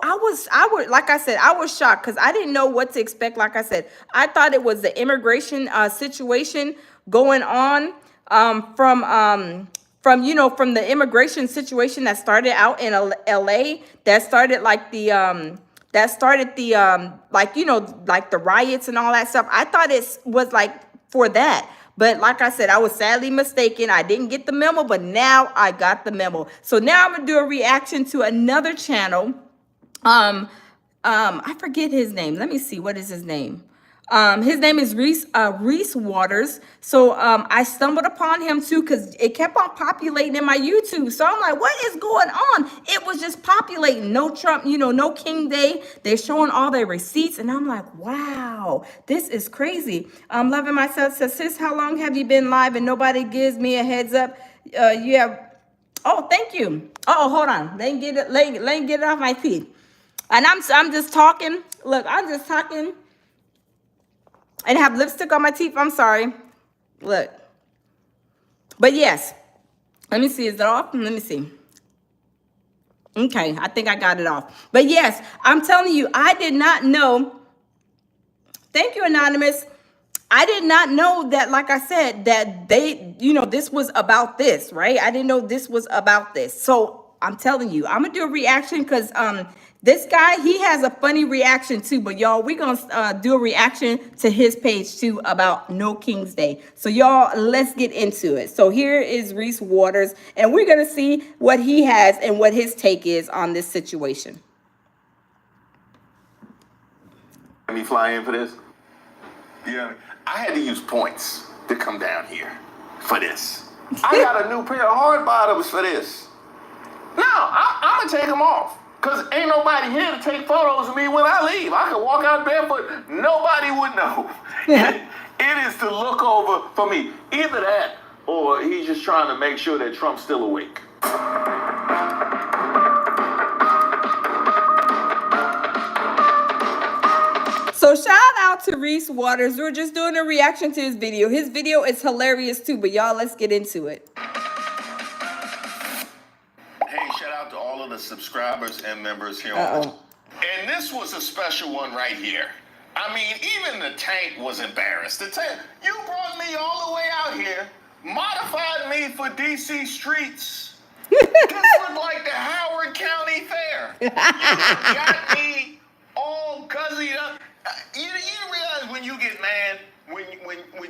like I said, I was shocked because I didn't know what to expect. Like I said, I thought it was the immigration situation going on from the immigration situation that started out in LA, that started like the riots and all that stuff. I thought it was like for that. But like I said, I was sadly mistaken. I didn't get the memo, but now I got the memo. So now I'm gonna do a reaction to another channel. I forget his name. Let me see. What is his name? His name is Reese Waters. So I stumbled upon him too because it kept on populating in my YouTube. So I'm like, what is going on? It was just populating. No Trump, no King Day. They're showing all their receipts. And I'm like, wow, this is crazy. Loving Myself says, sis, how long have you been live and nobody gives me a heads up? You have, oh, thank you. Oh, hold on. Let me get it off my feet. And I'm just talking. Look, I'm just talking. And have lipstick on my teeth. I'm sorry. Look. But yes. Let me see. Is it off? Let me see. Okay. I think I got it off. But yes, I'm telling you, I did not know. Thank you, Anonymous. I did not know that, like I said, that they, this was about this, right? I didn't know this was about this. So I'm telling you, I'm gonna do a reaction because this guy, he has a funny reaction too. But y'all, we're gonna do a reaction to his page too about No King's Day. So y'all, let's get into it. So here is Reese Waters, and we're gonna see what he has and what his take is on this situation. Me fly in for this? Yeah, I had to use points to come down here for this. I got a new pair of hard bottoms for this. No, I'm gonna take them off. Cause ain't nobody here to take photos of me when I leave. I can walk out barefoot, nobody would know. It is to look over for me. Either that, or he's just trying to make sure that Trump's still awake. So shout out to Reese Waters. We're just doing a reaction to his video. His video is hilarious too, but y'all, let's get into it. Hey, shout out to all of the subscribers and members here on. And this was a special one right here. I mean, even the tank was embarrassed. The tank, you brought me all the way out here, modified me for DC streets. This looked like the Howard County Fair. You got me all guzzied up. You realize when you get mad, when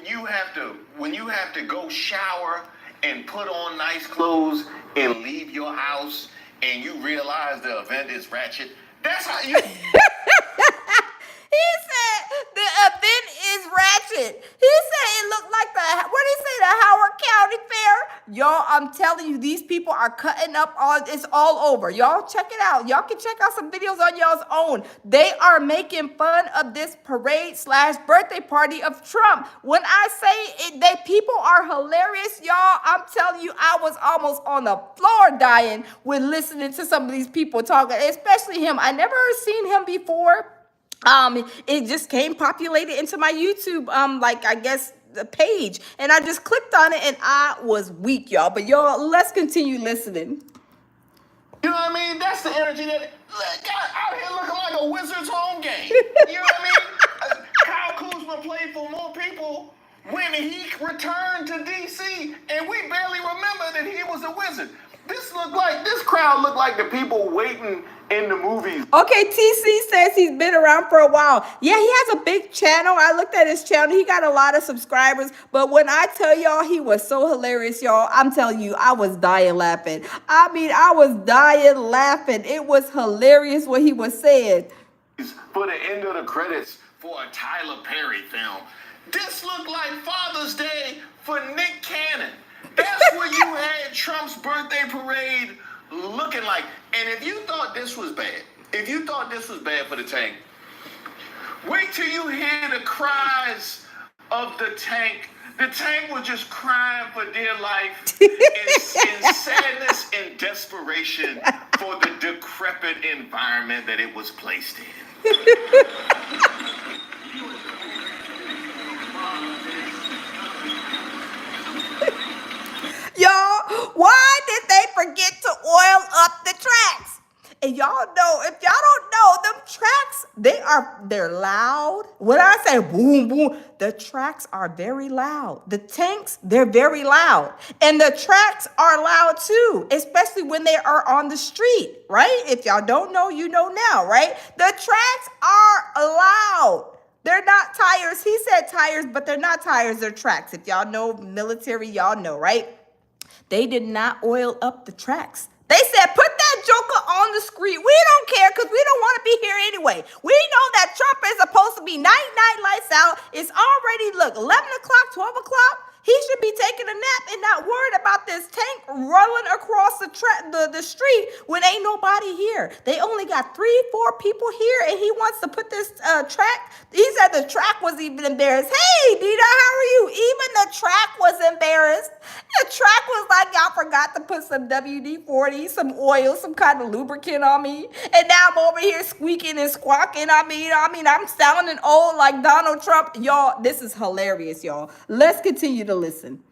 you have to go shower and put on nice clothes and leave your house, and you realize the event is ratchet. That's how you. He said the event is ratchet. He said it looked like what did he say, the Howard County Fair? Y'all, I'm telling you, these people are cutting up it's all over. Y'all check it out. Y'all can check out some videos on y'all's own. They are making fun of this parade/birthday party of Trump. When I say it, people are hilarious, y'all. I'm telling you, I was almost on the floor dying when listening to some of these people talking, especially him. I never seen him before. It just came populated into my YouTube, like I guess the page, and I just clicked on it and I was weak, y'all. But y'all, let's continue listening. You know what I mean? That's the energy that got out here looking like a Wizards home game. You know what I mean? Kyle Kuzma played for more people when he returned to DC, and we barely remember that he was a Wizard. This crowd looked like the people waiting in the movies. Okay, TC says he's been around for a while. Yeah, he has a big channel. I looked at his channel. He got a lot of subscribers. But when I tell y'all he was so hilarious, y'all, I'm telling you, I was dying laughing. I mean, I was dying laughing. It was hilarious what he was saying. For the end of the credits for a Tyler Perry film. This looked like Father's Day for Nick Cannon. That's what you had Trump's birthday parade looking like. And if you thought this was bad, for the tank, wait till you hear the cries of the tank. The tank was just crying for dear life in sadness and desperation for the decrepit environment that it was placed in. Y'all, why did they forget to oil up the tracks? And y'all know, if y'all don't know, them tracks, they're loud. When I say boom, boom, the tracks are very loud. The tanks, they're very loud. And the tracks are loud too, especially when they are on the street, right? If y'all don't know, you know now, right? The tracks are loud. They're not tires. He said tires, but they're not tires, they're tracks. If y'all know military, y'all know, right? They did not oil up the tracks. They said, put that joker on the screen. We don't care because we don't want to be here anyway. We know that Trump is supposed to be night, lights out. It's already, look, 11 o'clock, 12 o'clock. He should be taking a nap and not worried about this tank rolling across the street when ain't nobody here. They only got 3-4 people here, and he wants to put this track. He said the track was even embarrassed. Hey, Dita, how are you? Even the track was embarrassed. The track was like, y'all forgot to put some WD-40, some oil, some kind of lubricant on me. And now I'm over here squeaking and squawking. I mean, I'm sounding old like Donald Trump. Y'all, this is hilarious, y'all. Let's continue to listen.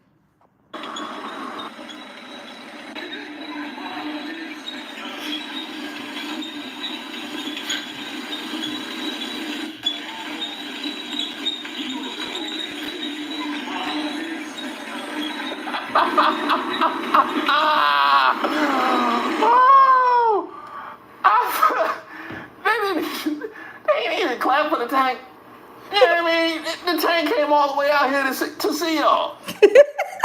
tank came all the way out here to see y'all.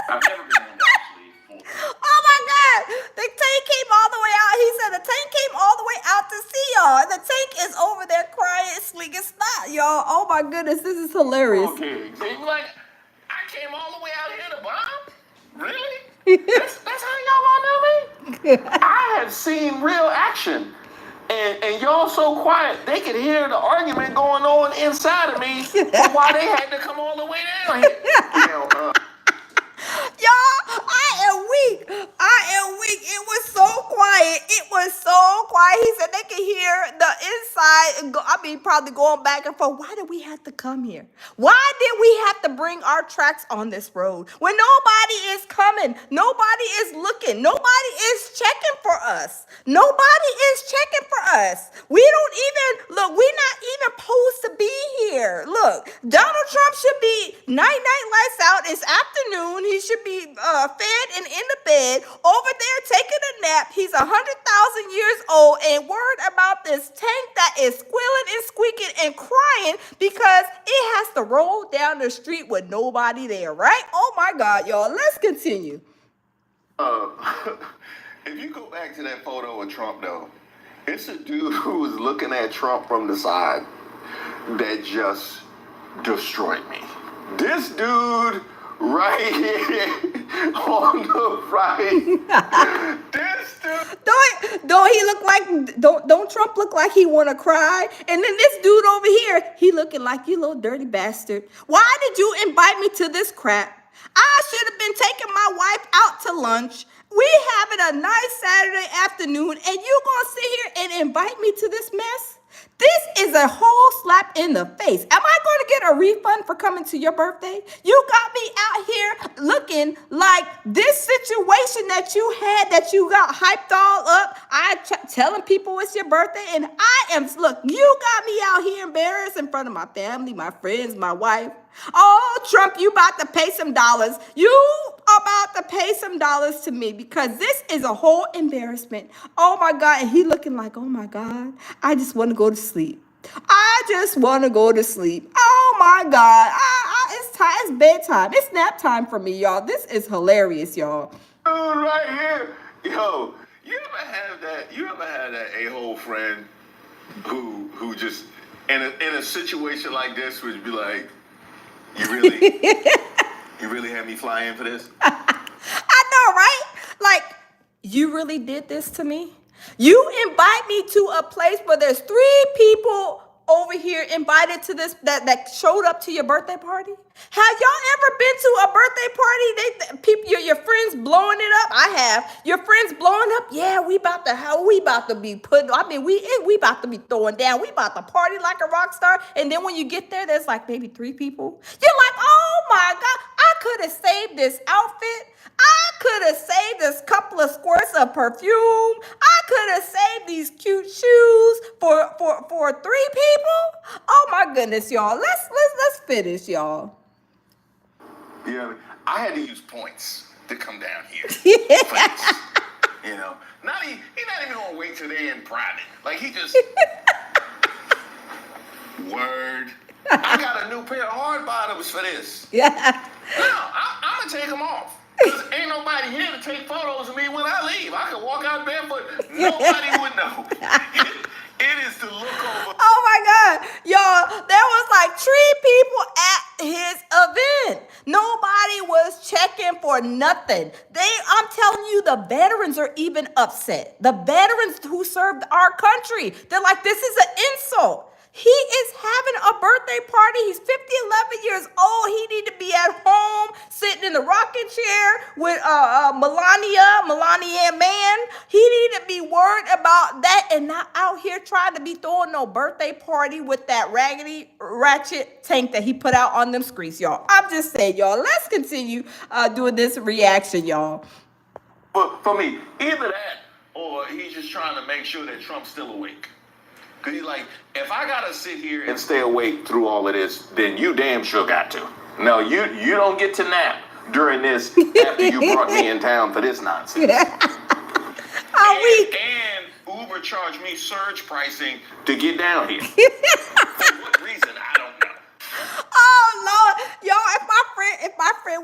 I've never been able to actually fool. Oh my God! The tank came all the way out. He said the tank came all the way out to see y'all. And the tank is over there crying, sleeking snot, y'all. Oh my goodness, this is hilarious. Okay, so you be like, I came all the way out here to bomb? Really? That's how y'all gonna do me? I have seen real action. And y'all so quiet, they could hear the argument going on inside of me for why they had to come all the way down here. Y'all, I am weak. It was so quiet. He said they could hear the inside. Probably going back and forth. Why did we have to come here? Why did we have to bring our tracks on this road when nobody is coming? Nobody is looking. Nobody is checking for us. We don't even look. We're not even supposed to be here. Look, Donald Trump should be night lights out. It's afternoon. He should be fed and in the bed over there taking a nap. He's 100,000 years old and worried about this tank that is squealing and squeaking and crying because it has to roll down the street with nobody there, right? Oh my God, y'all. Let's continue. If you go back to that photo of Trump, though, it's a dude who was looking at Trump from the side that just destroyed me. This dude right here on the right. This dude. Don't he look like, don't Trump look like he want to cry? And then this dude over here, he looking like, you little dirty bastard. Why did you invite me to this crap? I should have been taking my wife out to lunch. We having a nice Saturday afternoon, and you gonna sit here and invite me to this mess? This is a whole slap in the face. Am I going to get a refund for coming to your birthday? You got me out here looking like this situation that you had, that you got hyped all up. Telling people it's your birthday, and look, you got me out here embarrassed in front of my family, my friends, my wife. Oh, Trump, you about to pay some dollars. You about to pay some dollars to me because this is a whole embarrassment. Oh my God. And he looking like, oh my God, I just want to go to sleep. Oh my God. It's time. It's bedtime. It's nap time for me, y'all. This is hilarious, y'all. Dude right here. Yo, you ever had that a-hole friend who just in a situation like this would be like, you really had me fly in for this? I know, right? Like, you really did this to me? You invite me to a place where there's 3 people over here invited to this that showed up to your birthday party? Have y'all ever been to a birthday party? Your friends blowing it up? I have. Your friends blowing up? Yeah, we about to be putting. We about to be throwing down. We about to party like a rock star. And then when you get there, there's like maybe 3 people. You're like, oh my God, I could have saved this outfit. I could have saved this couple of squirts of perfume. I could have saved these cute shoes for 3 people. Oh my goodness, y'all. Let's finish, y'all. Yeah, I had to use points to come down here. Points, you know, he's not even gonna wait till they're in private. Like he just word. I got a new pair of hard bottoms for this. Yeah. No, I'm gonna take them off. Cause ain't nobody here to take photos of me when I leave. I can walk out barefoot. Nobody would know. It is to look over. Oh my God, y'all, there was like 3 people at his event. Nobody was checking for nothing. I'm telling you, the veterans are even upset. The veterans who served our country, they're like, this is an insult. He is having a birthday party. He's 11 years old. He need to be at home, sitting in the rocking chair with Melania man. He need to be worried about that and not out here trying to be throwing no birthday party with that raggedy ratchet tank that he put out on them streets, y'all. I'm just saying, y'all, let's continue doing this reaction, y'all. But for me, either that or he's just trying to make sure that Trump's still awake. Because he's like, if I got to sit here and stay awake through all of this, then you damn sure got to. No, you don't get to nap during this after you brought me in town for this nonsense. And Uber charged me surge pricing to get down here. For what reason, I don't know. Oh, Lord.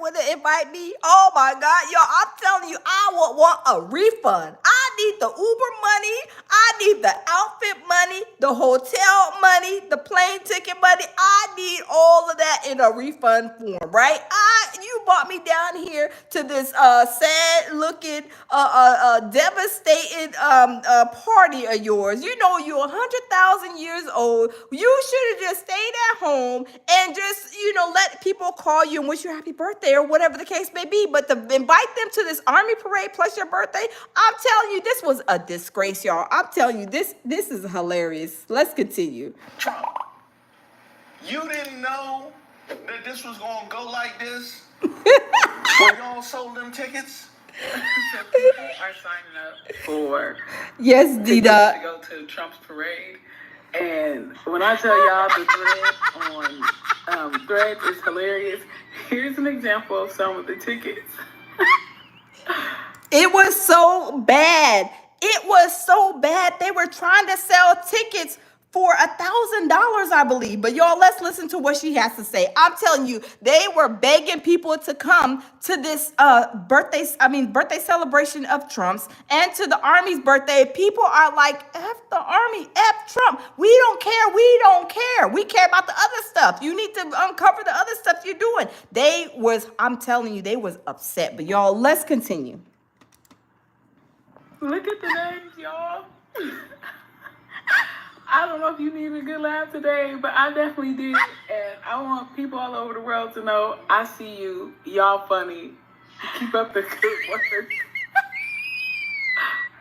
want to invite me? Oh my God, y'all, I'm telling you, I would want a refund. I need the Uber money. I need the outfit money, the hotel money, the plane ticket money. I need all of that in a refund form, right? You brought me down here to this sad looking, devastated party of yours. You know, you're 100,000 years old. You should have just stayed at home and just, let people call you and wish you a happy birthday or whatever the case may be. But to invite them to this army parade plus your birthday, I'm telling you, this was a disgrace, y'all. I'm telling you, this is hilarious. Let's continue. Trump, you didn't know that this was going to go like this when y'all sold them tickets? So people are signing up for Yes, tickets Dita. to go to Trump's parade. And when I tell y'all the thread on Threads is hilarious, here's an example of some of the tickets. It was so bad. It was so bad. They were trying to sell tickets for $1,000, I believe. But y'all, let's listen to what she has to say. I'm telling you, they were begging people to come to this birthday celebration of Trump's and to the Army's birthday. People are like, F the Army, F Trump. We don't care. We don't care. We care about the other stuff. You need to uncover the other stuff you're doing. I'm telling you, they was upset. But y'all, let's continue. Look at the names, y'all. I don't know if you need a good laugh today, but I definitely did. And I want people all over the world to know I see you. Y'all funny. Keep up the good work.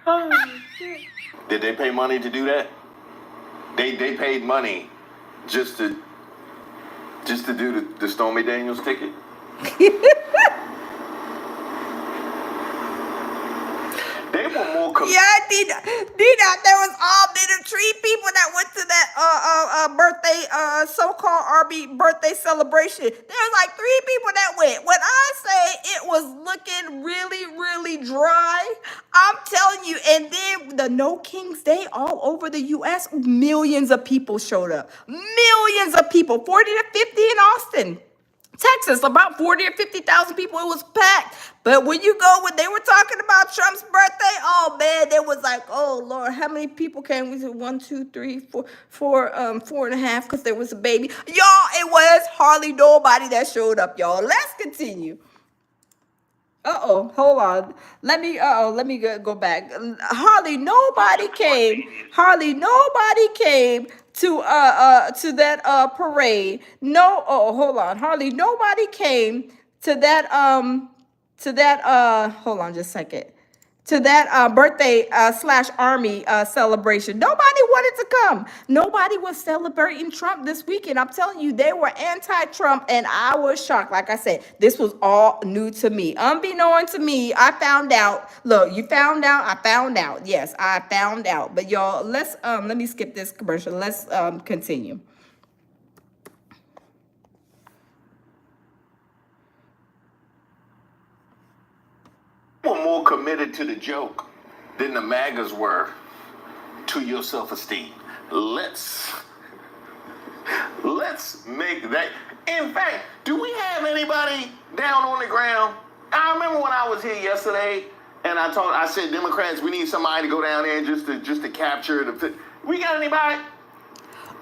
Oh, shit. Did they pay money to do that? They paid money just to do the Stormy Daniels ticket? They were more Yeah, Dina, there was all them 3 people that went to that birthday, so-called Army birthday celebration. There was like 3 people that went. When I say it was looking really, really dry, I'm telling you. And then the No King's Day all over the U.S., millions of people showed up. Millions of people, 40 to 50 in Austin, Texas, about 40 or 50,000 people. It was packed. But when they were talking about Trump's birthday, oh man, there was like, oh Lord, how many people came? We said 1, 2, 3, 4, 4.5, because there was a baby. Y'all, it was hardly nobody that showed up, y'all. Let's continue. Hold on. Let me go back. Hardly nobody came to that parade. No, hold on. Hardly nobody came to that hold on just a second. To that birthday / army celebration. Nobody wanted to come. Nobody was celebrating Trump this weekend. I'm telling you, they were anti-Trump, and I was shocked. Like I said, this was all new to me. Unbeknown to me, I found out. Look, you found out, I found out. Yes, I found out. But y'all, let me skip this commercial. Let's continue. were more committed to the joke than the MAGAs were to your self-esteem. Let's make that. In fact, do we have anybody down on the ground? I remember when I was here yesterday, and I said, Democrats, we need somebody to go down there just to capture the. We got anybody?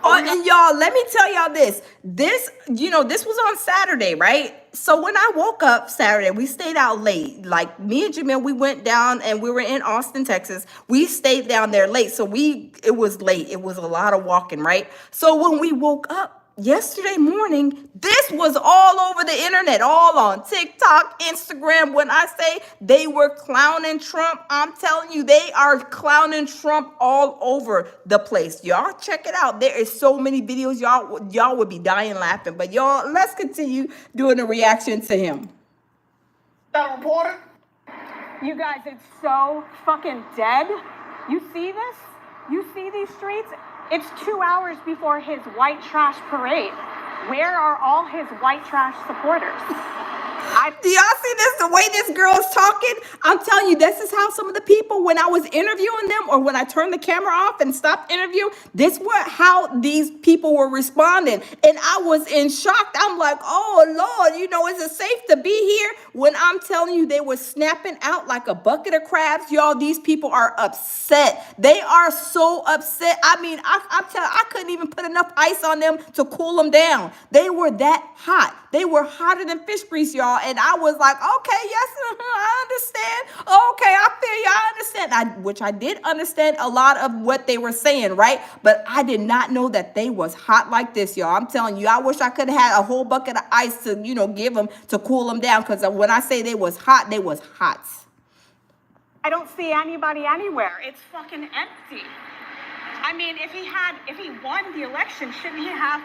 And y'all, let me tell y'all this. This was on Saturday, right? So when I woke up Saturday, we stayed out late. Like me and Jamil, we went down and we were in Austin, Texas. We stayed down there late. So it was late. It was a lot of walking, right? So when we woke up yesterday morning, this was all over the internet, all on TikTok, Instagram. When I say they were clowning Trump, I'm telling you, they are clowning Trump all over the place. Y'all check it out. There is so many videos. Y'all would be dying laughing. But y'all, let's continue doing a reaction to him. That reporter? You guys, it's so fucking dead. You see this? You see these streets? It's 2 hours before his white trash parade. Where are all his white trash supporters? Do y'all see this? The way this girl is talking? I'm telling you, this is how some of the people, when I was interviewing them or when I turned the camera off and stopped interviewing, this was how these people were responding. And I was in shock. I'm like, oh, Lord, is it safe to be here? When I'm telling you, they were snapping out like a bucket of crabs. Y'all, these people are upset. They are so upset. I mean, I'm telling you, I couldn't even put enough ice on them to cool them down. They were that hot. They were hotter than fish grease, y'all. And I was like, okay, yes, I understand. Okay, I feel you. I understand. Which I did understand a lot of what they were saying, right? But I did not know that they was hot like this, y'all. I'm telling you, I wish I could have had a whole bucket of ice to, give them to cool them down. Because when I say they was hot, they was hot. I don't see anybody anywhere. It's fucking empty. I mean, if he won the election, shouldn't he have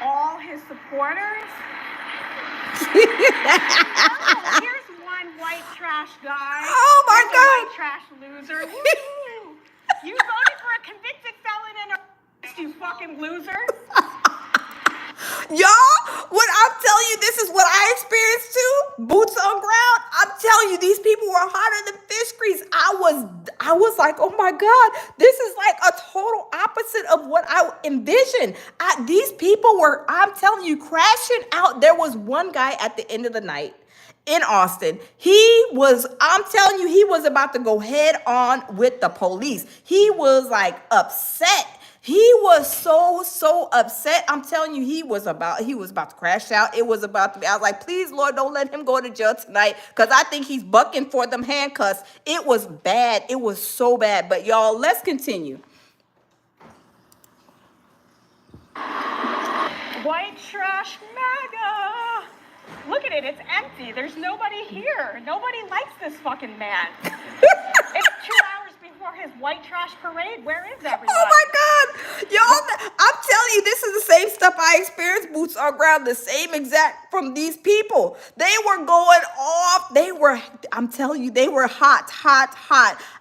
all his supporters? Here's one white trash guy. Oh my God! White trash loser. Woo! You voted for a convicted felon and you fucking loser. Y'all, what I'm telling you, this is what I experienced too. Boots on ground. I'm telling you, these people were hotter than fish grease. I was like, oh my God, this is like a total opposite of what I envisioned. These people were, I'm telling you, crashing out. There was one guy at the end of the night in Austin. I'm telling you, he was about to go head on with the police. He was like upset. He was so upset. I'm telling you, he was about to crash out. It was about to be, I was like, please, Lord, don't let him go to jail tonight, because I think he's bucking for them handcuffs. It was bad. It was so bad. But y'all, let's continue. White trash MAGA. Look at it. It's empty. There's nobody here. Nobody likes this fucking man. It's 2 hours before his white trash parade. Where is everyone? Oh my God. Y'all, I'm telling you, this is the same stuff I experienced, boots on ground, the same exact from these people. They were going off. I'm telling you, they were hot.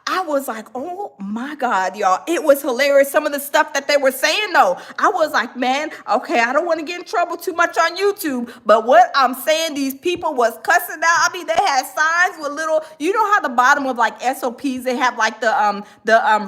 I was like, oh my God, y'all. It was hilarious. Some of the stuff that they were saying, though, I was like, man, okay, I don't want to get in trouble too much on YouTube, but what I'm saying, these people was cussing out. I mean, they had signs with little, how the bottom of like SOPs, they have like the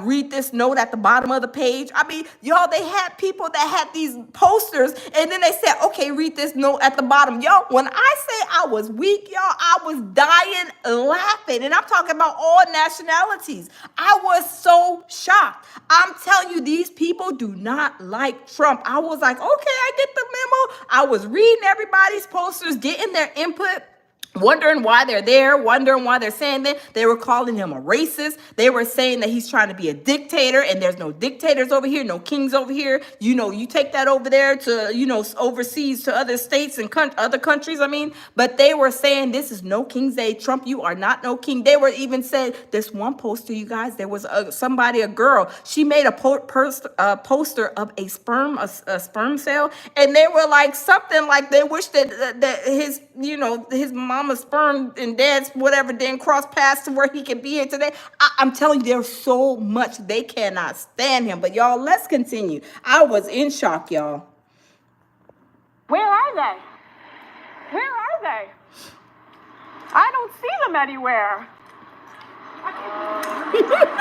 read this note at the bottom of the page. I mean, y'all, they had people that had these posters, and then they said, okay, read this note at the bottom. Y'all, when I say I was weak, y'all, I was dying laughing, and I'm talking about all nationalities. I was so shocked. I'm telling you, these people do not like Trump. I was like, okay, I get the memo. I was reading everybody's posters, getting their input, wondering why they're there, wondering why they're saying that. They were calling him a racist. They were saying that he's trying to be a dictator, and there's no dictators over here, no kings over here. You take that over there to, overseas to other states and other countries, But they were saying this is no King's Day. Trump, you are not no king. They were even said, this one poster, you guys, there was a girl. She made a poster of a sperm cell, and they were like something like they wish that his, his mama's sperm and dad's whatever didn't cross paths to where he can be here today. I'm telling you, there's so much. They cannot stand him. But y'all, let's continue. I was in shock, y'all. Where are they? Where are they? I don't see them anywhere.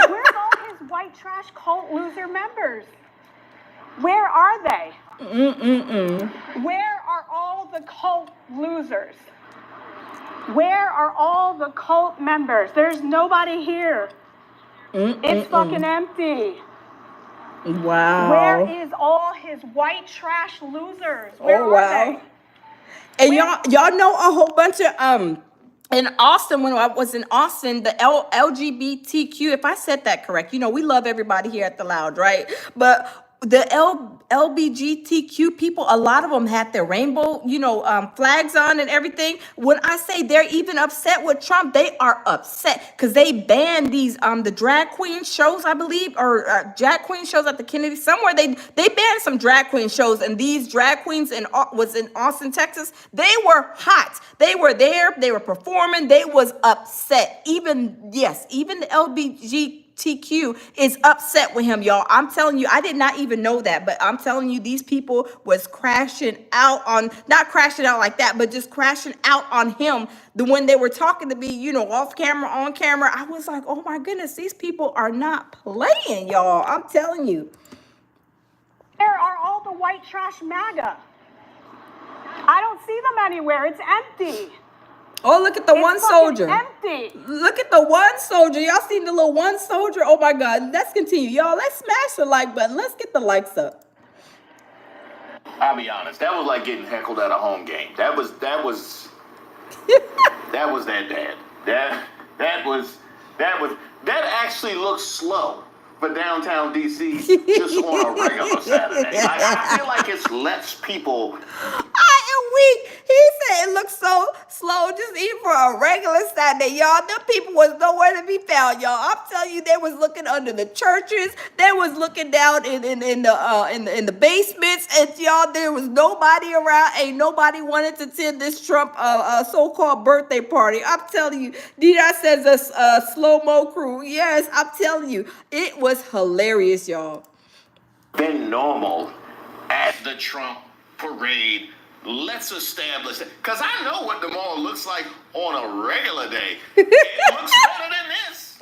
Where's all his white trash cult loser members? Where are they? Where are all the cult losers? Where are all the cult members? There's nobody here. It's fucking empty. Wow. Where is all his white trash losers? Where are they? And y'all know a whole bunch of in Austin, when I was in Austin, the LGBTQ, if I said that correct, we love everybody here at the Loud, right? But the LGBTQ people, a lot of them had their rainbow, flags on and everything. When I say they're even upset with Trump, they are upset because they banned these, the drag queen shows, I believe, or drag queen shows at the Kennedy, somewhere. They banned some drag queen shows, and these drag queens was in Austin, Texas. They were hot. They were there. They were performing. They was upset. Even the LGBTQ LGBTQ is upset with him, y'all. I'm telling you, I did not even know that, but I'm telling you, these people was crashing out on, not crashing out like that, but just crashing out on him. When they were talking to me, you know, off camera, on camera, I was like, oh my goodness, these people are not playing, y'all. I'm telling you. Where are all the white trash MAGA? I don't see them anywhere. It's empty. Oh, look at the one soldier. Empty. Look at the one soldier. Y'all seen the little one soldier? Oh my God. Let's continue. Y'all, let's smash the like button. Let's get the likes up. I'll be honest, that was like getting heckled at a home game. That was that dad. That actually looks slow for downtown DC just on a regular Saturday. I feel like it's less people. I am weak. He said it looks so slow just even for a regular Saturday, y'all. Them people was nowhere to be found, y'all. I'm telling you, they was looking under the churches. They was looking down in the basements, and y'all, there was nobody around. Ain't nobody wanted to attend this Trump so-called birthday party. I'm telling you, D-Dot says a slow-mo crew. Yes, I'm telling you, it was hilarious, y'all. Been normal at the Trump parade. Let's establish it. Because I know what the mall looks like on a regular day. It looks better than this.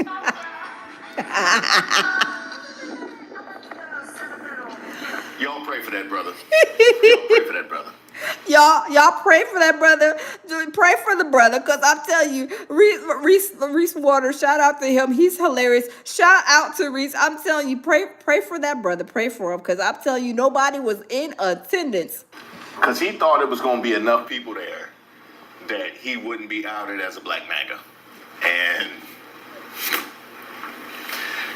Y'all pray for that brother. Y'all pray for that brother. Y'all pray for that brother. Pray for the brother, because I'm telling you, Reese Waters, shout out to him. He's hilarious. Shout out to Reese. I'm telling you, pray for that brother. Pray for him, because I'm telling you, nobody was in attendance. Because he thought it was going to be enough people there that he wouldn't be outed as a black MAGA. And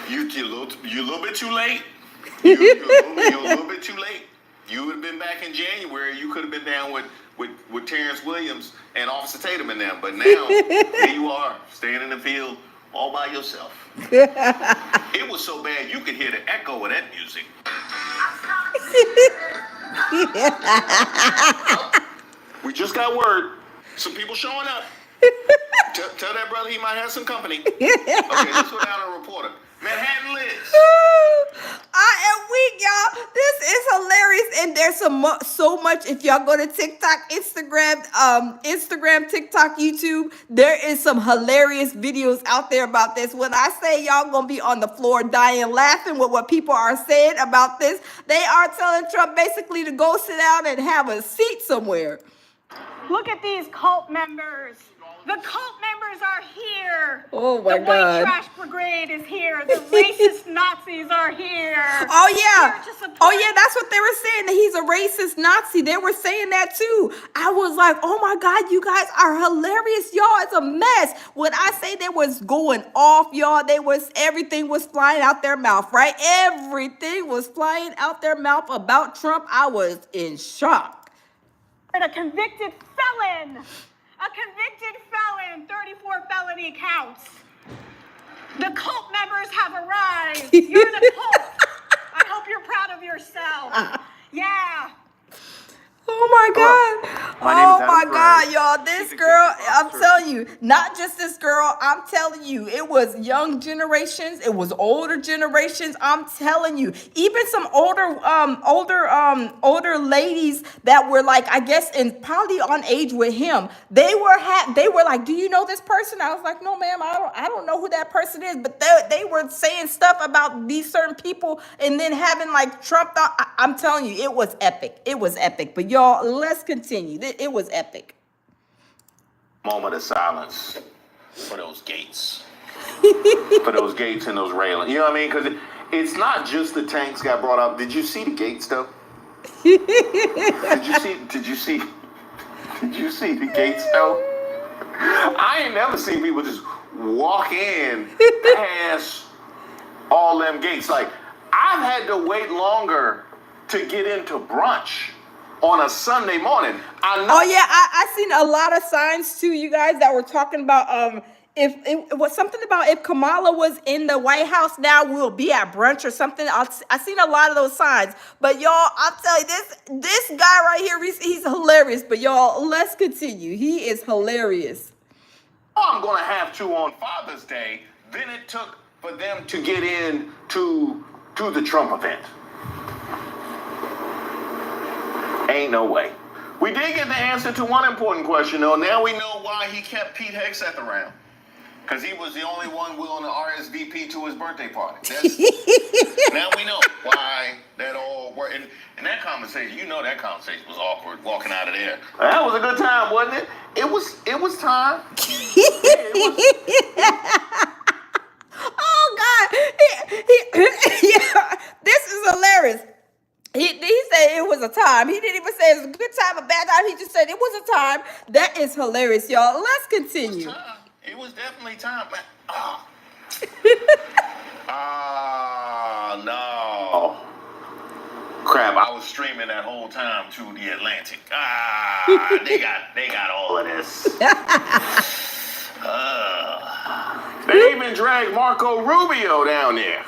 you're a little bit too late. You're a little bit too late. You would have been back in January. You could have been down with Terrence Williams and Officer Tatum and them. But now, here you are, staying in the field all by yourself. It was so bad, you could hear the echo of that music. We just got word. Some people showing up. Tell that brother he might have some company. Okay, let's go down to a reporter. Manhattan Liz. I am weak, y'all. This is hilarious, and there's so much. If y'all go to TikTok, Instagram, TikTok, YouTube, there is some hilarious videos out there about this. When I say y'all gonna be on the floor dying laughing with what people are saying about this, they are telling Trump basically to go sit down and have a seat somewhere. Look at these cult members. The cult members are here. Oh my God. The white trash brigade is here. The racist Nazis are here. Oh yeah. Oh yeah, that's what they were saying, that he's a racist Nazi. They were saying that too. I was like, oh my God, you guys are hilarious. Y'all, it's a mess. When I say they was going off, y'all, everything was flying out their mouth, right? Everything was flying out their mouth about Trump. I was in shock. A convicted felon. A convicted felon, 34 felony counts. The cult members have arrived. You're the cult. I hope you're proud of yourself. Yeah. Oh my God. Oh my God, y'all. This girl, I'm telling you, not just this girl, I'm telling you, it was young generations, it was older generations. I'm telling you, even some older ladies that were like, I guess, probably on age with him. They were like, do you know this person? I was like, no, ma'am, I don't know who that person is. But they were saying stuff about these certain people, and then having like Trump. I'm telling you, it was epic. It was epic. But y'all, let's continue. It was epic. Moment of silence for those gates. For those gates and those railings. You know what I mean? Because it's not just the tanks got brought up. Did you see the gates though? Did you see the gates though? I ain't never seen people just walk in past all them gates. Like, I've had to wait longer to get into brunch on a Sunday morning. I know. Oh yeah, I seen a lot of signs too, you guys, that were talking about if it was something about if Kamala was in the White House now, we'll be at brunch or something. I seen a lot of those signs. But y'all, I'll tell you, this guy right here, he's hilarious. But y'all, let's continue. He is hilarious. I'm gonna have to on Father's Day. Then it took for them to get in to the Trump event. Ain't no way. We did get the answer to one important question, though. Now we know why he kept Pete Hegseth around. Because he was the only one willing to RSVP to his birthday party. Now we know why that all worked. And that conversation, you know that conversation was awkward walking out of there. That was a good time, wasn't it? It was time. Oh God, yeah, this is hilarious. He said it was a time. He didn't even say it was a good time, a bad time. He just said it was a time. That is hilarious, y'all. Let's continue. It was definitely time. No. Crap, I was streaming that whole time to the Atlantic. They got all of this. They even dragged Marco Rubio down there.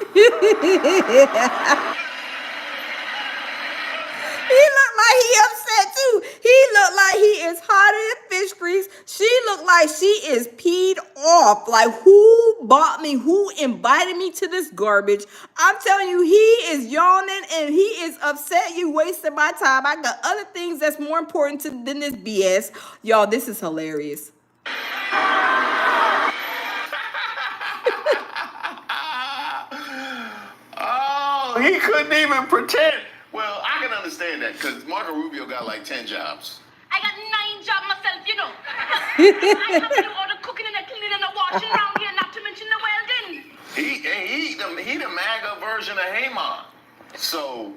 He looked like he upset too. He looked like he is hotter than fish grease. She looked like she is peed off. Like, who bought me? Who invited me to this garbage? I'm telling you, he is yawning and he is upset. You wasted my time. I got other things that's more important than this BS. Y'all, this is hilarious. Oh, he couldn't even pretend. Well, I can understand that because Marco Rubio got like 10 jobs. I got 9 jobs myself, you know. I have to do all the cooking and the cleaning and the washing around here, not to mention the welding. He the MAGA version of Haman. So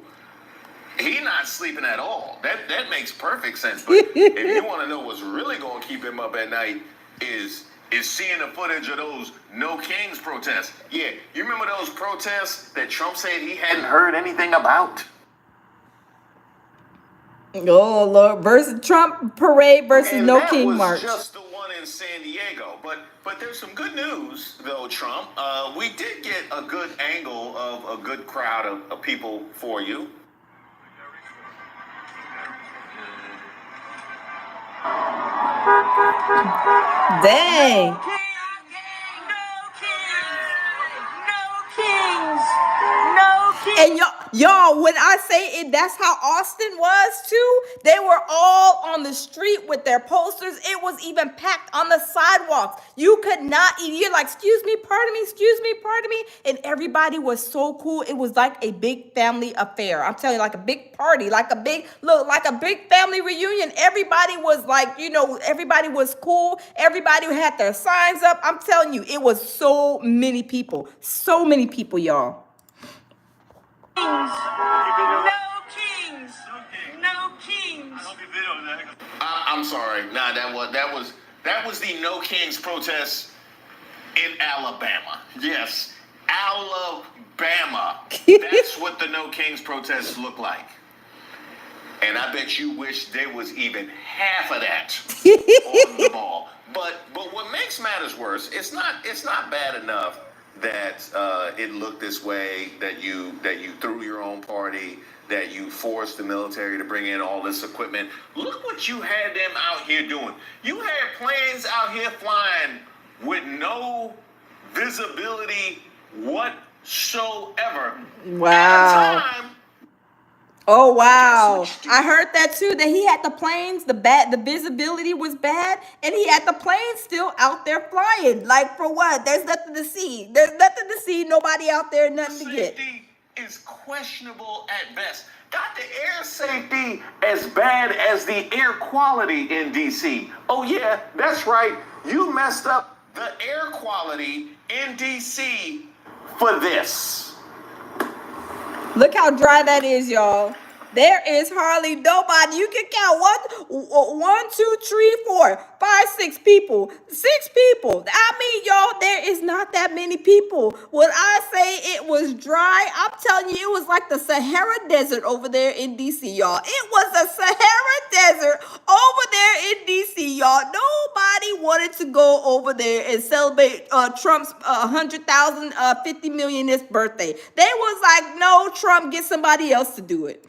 he not sleeping at all. That makes perfect sense. But if you want to know what's really going to keep him up at night is seeing the footage of those No Kings protests. Yeah, you remember those protests that Trump said he hadn't heard anything about? Oh Lord, versus Trump parade versus And No that King was march. just the one in San Diego. But there's some good news, though, Trump. We did get a good angle of a good crowd of people for you. Dang. And y'all, when I say it, that's how Austin was too. They were all on the street with their posters. It was even packed on the sidewalks. You could not eat. You're like, excuse me, pardon me. And everybody was so cool. It was like a big family affair. I'm telling you, like a big party, like a big family reunion. Everybody was like, everybody was cool. Everybody had their signs up. I'm telling you, it was so many people, y'all. No kings. I'm sorry. Nah, that was the No Kings protest in Alabama. Yes, Alabama. That's what the No Kings protests look like. And I bet you wish there was even half of that on the ball. But what makes matters worse, it's not bad enough that it looked this way, that you threw your own party, that you forced the military to bring in all this equipment. Look what you had them out here doing. You had planes out here flying with no visibility whatsoever. Wow. At a time. Oh wow. I heard that too, that he had the planes, the visibility was bad, and he had the planes still out there flying. Like, for what? There's nothing to see. Nobody out there, nothing to get. Safety is questionable at best. Got the air safety as bad as the air quality in DC. Oh yeah, that's right. You messed up the air quality in DC for this. Look how dry that is, y'all. There is hardly nobody. You can count 1, 2, 3, 4, 5, 6 people. 6 people. I mean, y'all, there is not that many people. When I say it was dry, I'm telling you, it was like the Sahara Desert over there in DC, y'all. It was the Sahara Desert over there in DC, y'all. Nobody wanted to go over there and celebrate Trump's 100,000, 50 millionth birthday. They was like, no, Trump, get somebody else to do it.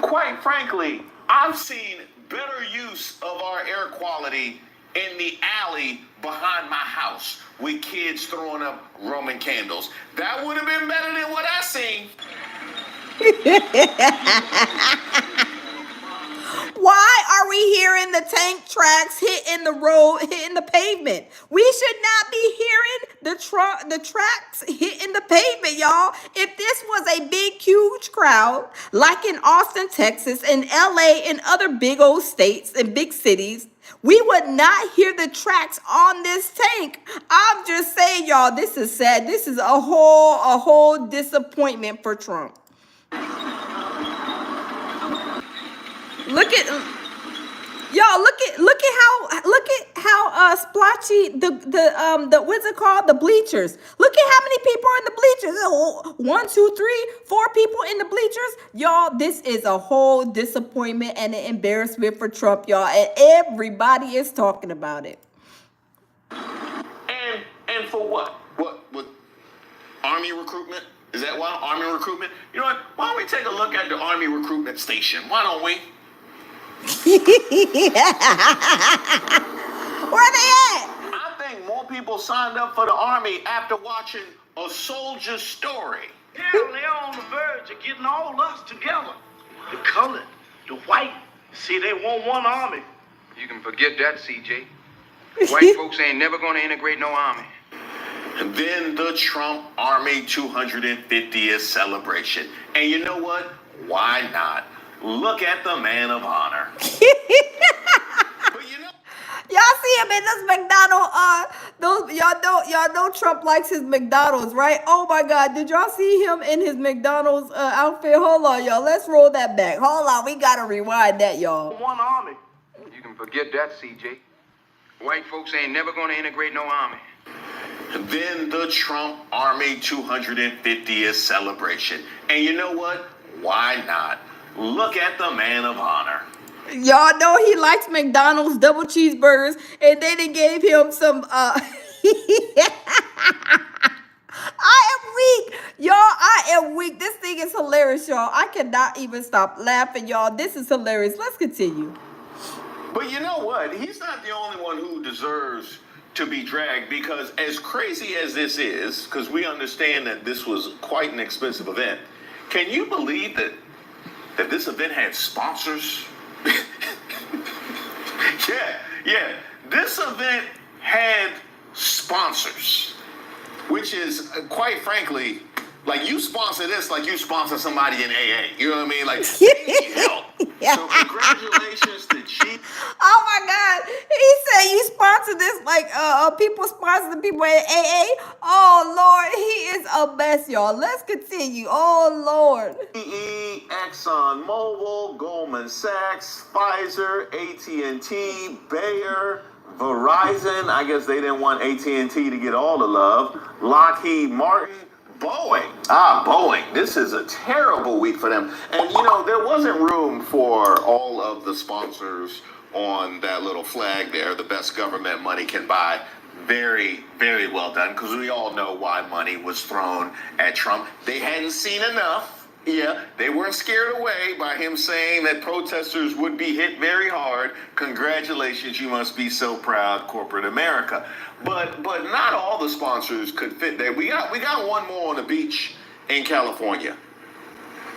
Quite frankly, I've seen better use of our air quality in the alley behind my house with kids throwing up Roman candles. That would have been better than what I seen. Why are we hearing the tank tracks hitting the road, hitting the pavement? We should not be hearing the tracks hitting the pavement, y'all. If this was a big, huge crowd, like in Austin, Texas, and LA, and other big old states and big cities, we would not hear the tracks on this tank. I'm just saying, y'all, this is sad. This is a whole disappointment for Trump. Look at how splotchy the what's it called, the bleachers. Look at how many people are in the bleachers. 1, 2, 3, 4 people in the bleachers. Y'all, this is a whole disappointment and an embarrassment for Trump, y'all, and everybody is talking about it. And for what? What Army recruitment? Is that why? Army recruitment? You know what? Why don't we take a look at the Army recruitment station? Why don't we? Where they at? I think more people signed up for the Army after watching A Soldier's Story. Yeah, they're on the verge of getting all us together. The colored, the white. See, they want one army. You can forget that, CJ. White folks ain't never gonna integrate no army. And then the Trump Army 250th celebration. And you know what? Why not? Look at the man of honor. But you know, y'all see him in this McDonald's. Y'all know Trump likes his McDonald's, right? Oh my God, did y'all see him in his McDonald's outfit? Hold on, y'all. Let's roll that back. Hold on, we gotta rewind that, y'all. One army. You can forget that, CJ. White folks ain't never gonna integrate no army. then the Trump Army 250th celebration. And you know what? Why not? Look at the man of honor. Y'all know he likes McDonald's double cheeseburgers, and then they gave him some I am weak. Y'all, I am weak. This thing is hilarious, y'all. I cannot even stop laughing, y'all. This is hilarious. Let's continue. But you know what? He's not the only one who deserves to be dragged, because as crazy as this is, because we understand that this was quite an expensive event, can you believe that this event had sponsors? Yeah. This event had sponsors, which is quite frankly, like, you sponsor this like you sponsor somebody in AA. You know what I mean? Like, they need help. So congratulations to Chief. Oh my God. He said you sponsor this like people sponsor the people in AA. Oh Lord, he is a mess, y'all. Let's continue. Oh Lord. GE, Exxon Mobil, Goldman Sachs, Pfizer, AT&T, Bayer, Verizon. I guess they didn't want AT&T to get all the love. Lockheed Martin. Boeing. Boeing. This is a terrible week for them. And, you know, there wasn't room for all of the sponsors on that little flag there. The best government money can buy. Very, very well done, because we all know why money was thrown at Trump. They hadn't seen enough. Yeah, they weren't scared away by him saying that protesters would be hit very hard. Congratulations, you must be so proud, corporate America. But not all the sponsors could fit there. We got one more on the beach in California.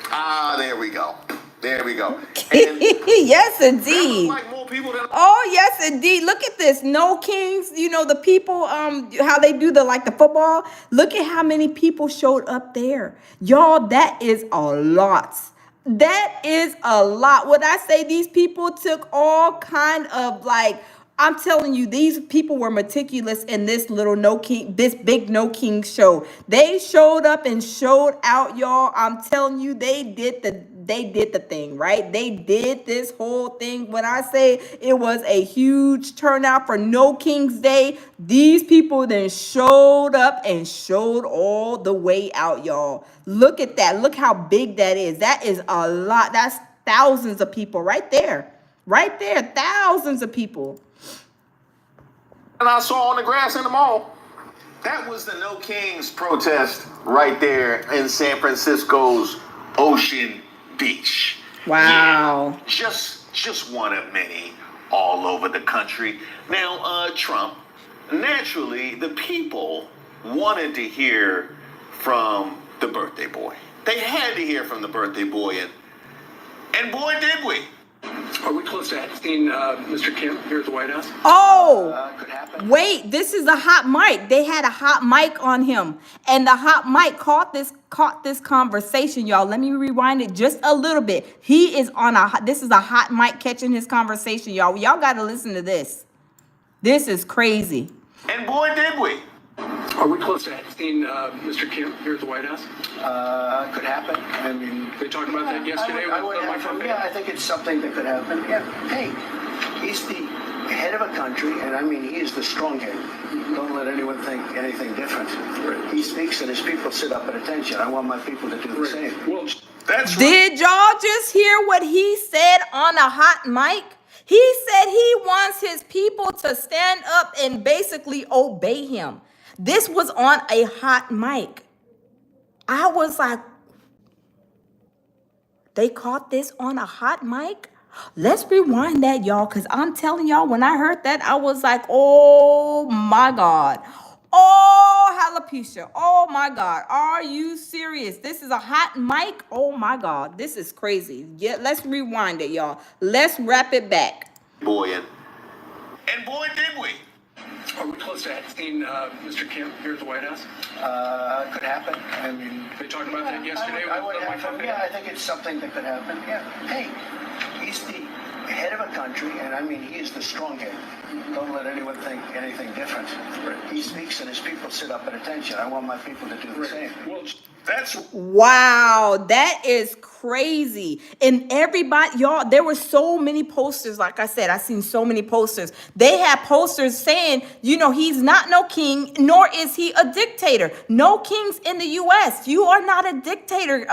There we go. And yes, indeed. like more people than oh, yes, indeed. Look at this. No Kings. You know, the people, how they do the football. Look at how many people showed up there. Y'all, that is a lot. That is a lot. When I say these people took all kind of I'm telling you, these people were meticulous in this big No King show. They showed up and showed out, y'all. I'm telling you, they did the thing, right? They did this whole thing. When I say it was a huge turnout for No King's Day, these people then showed up and showed all the way out, y'all. Look at that. Look how big that is. That is a lot. That's thousands of people right there. Right there. Thousands of people. and I saw on the grass in the mall. That was the No Kings protest right there in San Francisco's Ocean Beach. Wow. Yeah, just one of many all over the country. Now, Trump, naturally, the people wanted to hear from the birthday boy. They had to hear from the birthday boy, and boy, did we. Are we close to seeing Mr. Kim here at the White House? Oh, Could happen. wait, this is a hot mic. They had a hot mic on him, and the hot mic caught this conversation, y'all. Let me rewind it just a little bit. He is on this is a hot mic catching his conversation, y'all. Y'all got to listen to this. This is crazy. And boy, did we. Are we close to seeing Mr. Kim here at the White House? Could happen. I mean, They talked about that yesterday. I think it's something that could happen. Yeah. Hey, he's the head of a country, and I mean, he is the strong head. Don't let anyone think anything different. Right. He speaks, and his people sit up at attention. I want my people to do the same. Well, That's right. Did y'all just hear what he said on a hot mic? He said he wants his people to stand up and basically obey him. This was on a hot mic. I was like, they caught this on a hot mic? Let's rewind that, y'all, because I'm telling y'all, when I heard that, I was like, oh my God. Oh, alopecia. Oh my God. Are you serious? This is a hot mic? Oh my God. This is crazy. Yeah, let's rewind it, y'all. Let's wrap it back. Boy, and boy, did we. are we close to seeing Mr. Kim here at the White House? Could happen. I mean, They talked about that yesterday. I think it's something that could happen. Yeah. Hey, he's the head of a country, and I mean, he is the strong head. Don't let anyone think anything different. Right. He speaks, and his people sit up at attention. I want my people to do the same. Well, That's Wow, that is crazy. And everybody, y'all, there were so many posters. Like I said, I seen so many posters. They had posters saying, you know, he's not no king, nor is he a dictator. No kings in the U.S. You are not a dictator,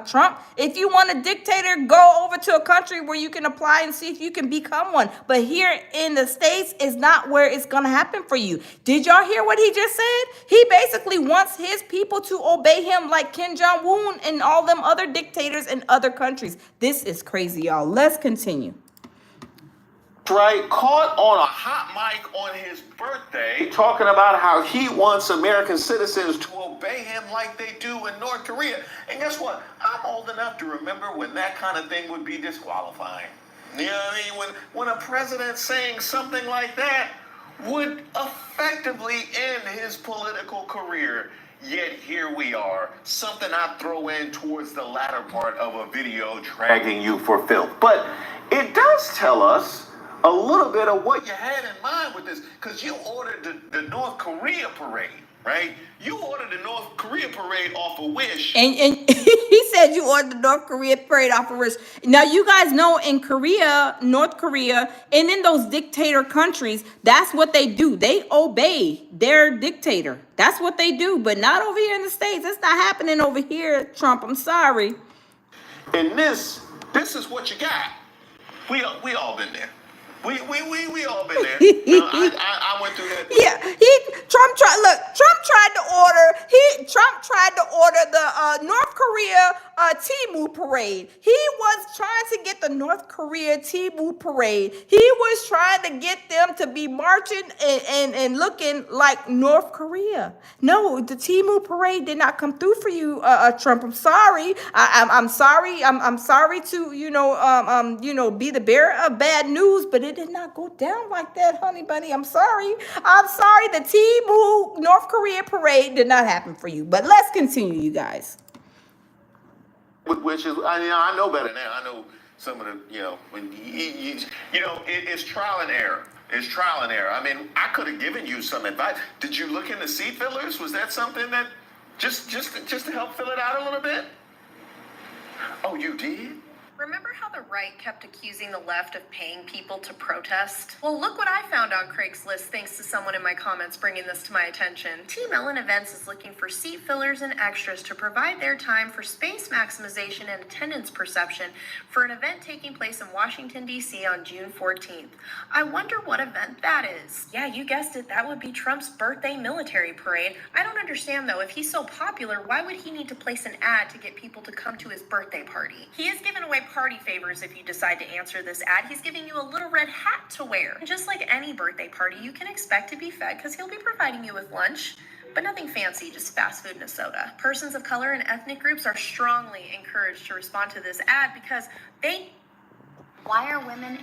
Trump. If you want a dictator, go over to a country where you can apply and see if you can become one. But here in the States is not where it's going to happen for you. Did y'all hear what he just said? He basically wants his people to obey him like Kim Jong-un and all them other dictators in other countries. This is crazy, y'all. Let's continue. right, caught on a hot mic on his birthday, talking about how he wants American citizens to obey him like they do in North Korea. And guess what? I'm old enough to remember when that kind of thing would be disqualifying. You know what I mean? When a president saying something like that would effectively end his political career. Yet here we are, something I throw in towards the latter part of a video dragging you for filth. But it does tell us a little bit of what you had in mind with this, because you ordered the North Korea parade, right? You ordered the North Korea parade off a Wish. And he said you ordered the North Korea parade off a Wish. Now, you guys know in Korea, North Korea, and in those dictator countries, that's what they do. They obey their dictator. That's what they do, but not over here in the States. It's not happening over here, Trump. I'm sorry. And this is what you got. We all been there. We all been there. I went through that. Yeah, Trump tried to order the North Korea Temu parade. He was trying to get the North Korea Temu parade. He was trying to get them to be marching and looking like North Korea. No, the Temu parade did not come through for you, Trump. I'm sorry. I'm sorry. I'm sorry to be the bearer of bad news, but it did not go down like that, honey bunny. I'm sorry. The Temu North Korea parade did not happen for you. But let's continue, you guys. Which is, I know better now. I know some of the, when it's trial and error. It's trial and error. I mean, I could have given you some advice. Did you look into seat fillers? Was that something that just to help fill it out a little bit? Oh, you did? Remember how the right kept accusing the left of paying people to protest? Well, look what I found on Craigslist thanks to someone in my comments bringing this to my attention. Team Ellen Events is looking for seat fillers and extras to provide their time for space maximization and attendance perception for an event taking place in Washington, D.C. on June 14th. I wonder what event that is. Yeah, you guessed it. That would be Trump's birthday military parade. I don't understand, though. If he's so popular, why would he need to place an ad to get people to come to his birthday party? He is giving away party favors if you decide to answer this ad. He's giving you a little red hat to wear. And just like any birthday party, you can expect to be fed because he'll be providing you with lunch. But nothing fancy, just fast food and a soda. Persons of color and ethnic groups are strongly encouraged to respond to this ad because they... Why are women...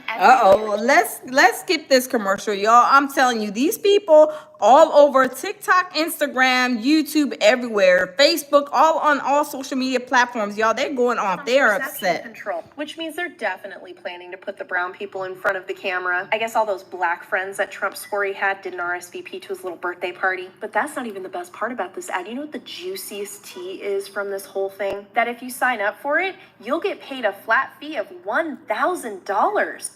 Let's skip this commercial, y'all. I'm telling you, these people all over TikTok, Instagram, YouTube, everywhere, Facebook, on all social media platforms, y'all, they're going off. They're upset. Control, which means they're definitely planning to put the brown people in front of the camera. I guess all those black friends that Trump swore he had didn't RSVP to his little birthday party. But that's not even the best part about this ad. You know what the juiciest tea is from this whole thing? That if you sign up for it, you'll get paid a flat fee of $1,000.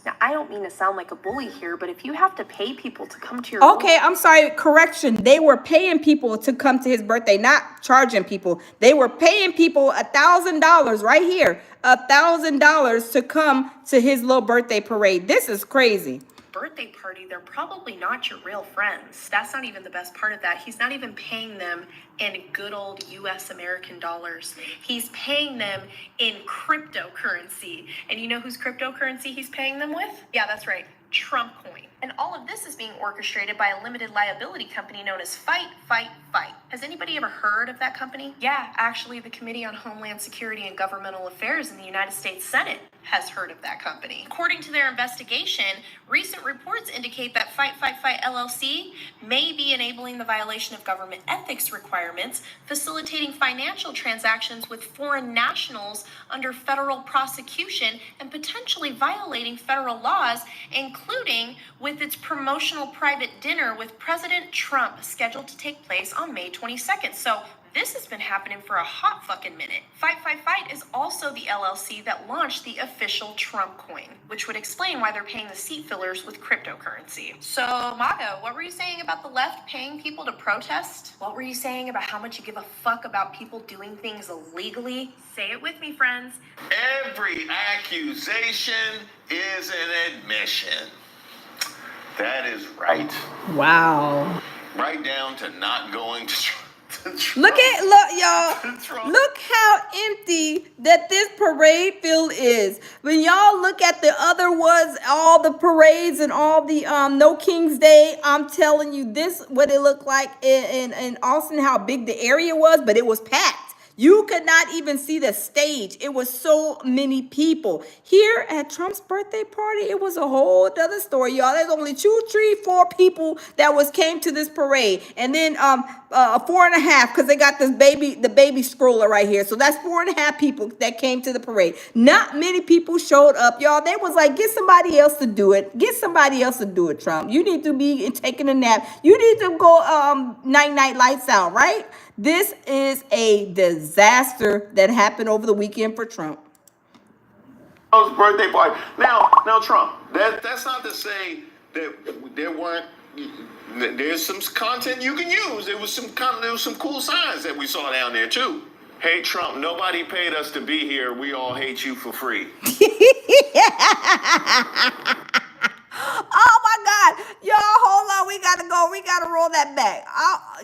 Now, I don't mean to sound like a bully here, but if you have to pay people to come to your... Okay, I'm sorry, correction. They were paying people to come to his birthday, not charging people. They were paying people $1,000 right here, $1,000 to come to his little birthday parade. This is crazy. Birthday party, they're probably not your real friends. That's not even the best part of that. He's not even paying them in good old US American dollars. He's paying them in cryptocurrency. And you know whose cryptocurrency he's paying them with? Yeah, that's right. Trump coin. And all of this is being orchestrated by a limited liability company known as Fight, Fight, Fight. Has anybody ever heard of that company? Yeah, actually, the Committee on Homeland Security and Governmental Affairs in the United States Senate has heard of that company. According to their investigation, recent reports indicate that Fight, Fight, Fight LLC may be enabling the violation of government ethics requirements, facilitating financial transactions with foreign nationals under federal prosecution, and potentially violating federal laws, including with its promotional private dinner with President Trump scheduled to take place on May 22nd. So this has been happening for a hot fucking minute. Fight, Fight, Fight is also the LLC that launched the official Trump coin, which would explain why they're paying the seat fillers with cryptocurrency. So, Mago, what were you saying about the left paying people to protest? What were you saying about how much you give a fuck about people doing things illegally? Say it with me, friends. Every accusation is an admission. That is right. Wow. Right down to not going to Look, y'all. Look how empty that this parade field is. When y'all look at the other ones, all the parades and all the No King's Day, I'm telling you, this what it looked like in Austin, how big the area was, but it was packed. You could not even see the stage. It was so many people. Here at Trump's birthday party, it was a whole other story, y'all. There's only 2, 3, 4 people that came to this parade. And then 4.5, because they got the baby stroller right here. So that's 4.5 people that came to the parade. Not many people showed up, y'all. They was like, get somebody else to do it. Get somebody else to do it, Trump. You need to be taking a nap. You need to go night lights out, right? This is a disaster that happened over the weekend for Trump. Birthday party. Now, Trump. That's not to say that there weren't. There's some content you can use. There was some cool signs that we saw down there too. Hey, Trump. Nobody paid us to be here. We all hate you for free. Oh my God. Y'all, hold on. We gotta go. We gotta roll that back.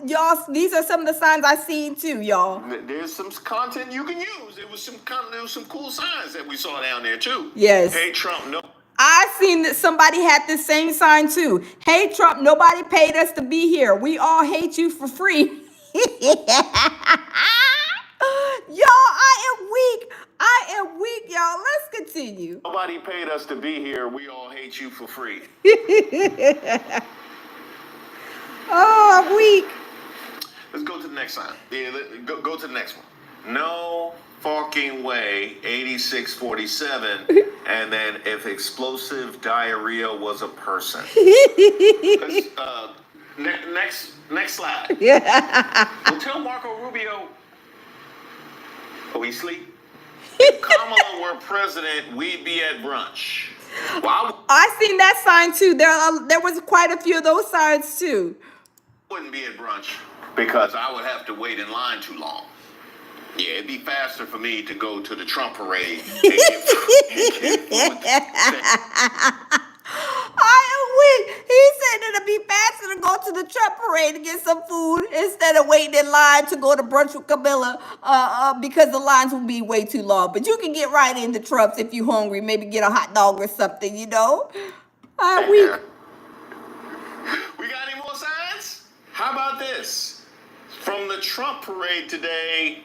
Y'all, these are some of the signs I seen too, y'all. There's some content you can use. There was some cool signs that we saw down there too. Yes. Hey, Trump, no. I seen that somebody had this same sign too. Hey, Trump, nobody paid us to be here. We all hate you for free. Y'all, I am weak, y'all. Let's continue. Nobody paid us to be here. We all hate you for free. Oh, I'm weak. Let's go to the next sign. Yeah, go to the next one. No fucking way, 8647. And then if explosive diarrhea was a person. Next slide. Yeah. Well, tell Marco Rubio. Oh, he sleep? If Kamala were president, we'd be at brunch. Well, I seen that sign too. There was quite a few of those signs too. I wouldn't be at brunch because I would have to wait in line too long. Yeah, it'd be faster for me to go to the Trump parade. I am He said it'll be faster to go to the Trump parade to get some food instead of waiting in line to go to brunch with Camilla, because the lines will be way too long. But you can get right into Trump's if you're hungry. Maybe get a hot dog or something, you know. We got any more signs? How about this? From the Trump parade today,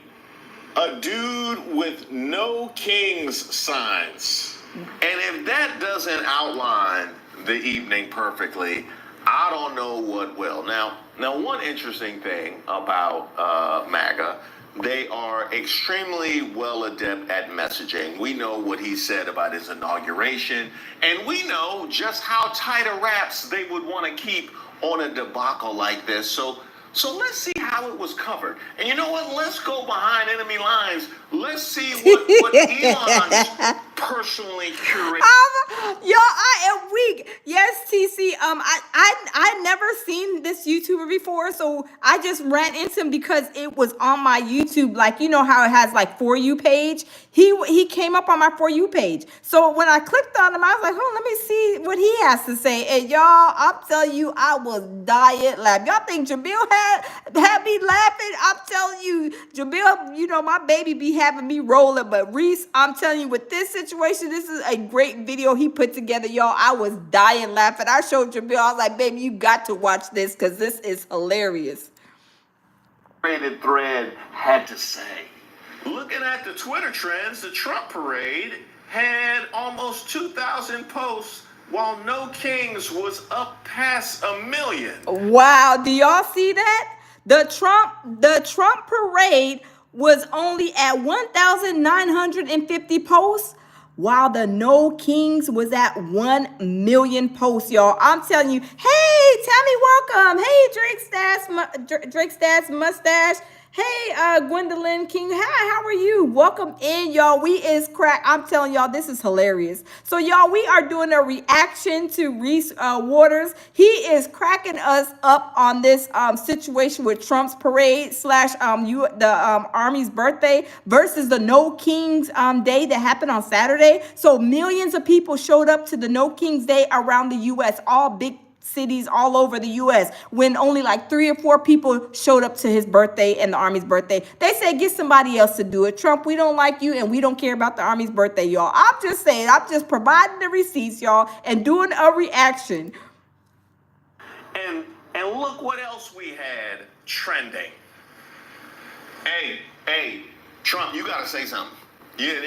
a dude with no kings signs. And if that doesn't outline the evening perfectly, I don't know what will. Now one interesting thing about MAGA, they are extremely well adept at messaging. We know what he said about his inauguration, and we know just how tight a wraps they would want to keep on a debacle like this. So let's see how it was covered. And you know what? Let's go behind enemy lines. Let's see what Elon personally curated. Y'all, I am weak. Yes, TC. I never seen this YouTuber before, so I just ran into him because it was on my YouTube. Like, you know how it has like For You page. He came up on my For You page. So when I clicked on him, I was like, oh, let me see what he has to say. And y'all, I'm telling you, I was dying laughing. Y'all think Jamil had me laughing? I'm telling you, Jamil, you know, my baby be having me rolling. But Reese, I'm telling you, with this situation, this is a great video he put together, y'all. I was dying laughing. I showed Jamil, I was like, baby, you got to watch this because this is hilarious. Thread had to say. Looking at the Twitter trends, the Trump parade had almost 2,000 posts, while No Kings was up past 1 million. Wow, do y'all see that? The Trump parade was only at 1,950 posts, while the No Kings was at 1 million posts, y'all. I'm telling you. Hey, Tammy, welcome. Hey, Drake Stats Mustache. Hey, Gwendolyn King. Hi, how are you? Welcome in, y'all. We is crack. I'm telling y'all, this is hilarious. So, y'all, we are doing a reaction to Reese Waters. He is cracking us up on this situation with Trump's parade / the Army's birthday versus the No Kings Day that happened on Saturday. So, millions of people showed up to the No Kings Day around the U.S., all big cities all over the U.S. when only like 3 or 4 people showed up to his birthday and the Army's birthday. They said, get somebody else to do it. Trump, we don't like you and we don't care about the Army's birthday, y'all. I'm just saying, I'm just providing the receipts, y'all, and doing a reaction. And look what else we had trending. Hey, Trump, you gotta say something. You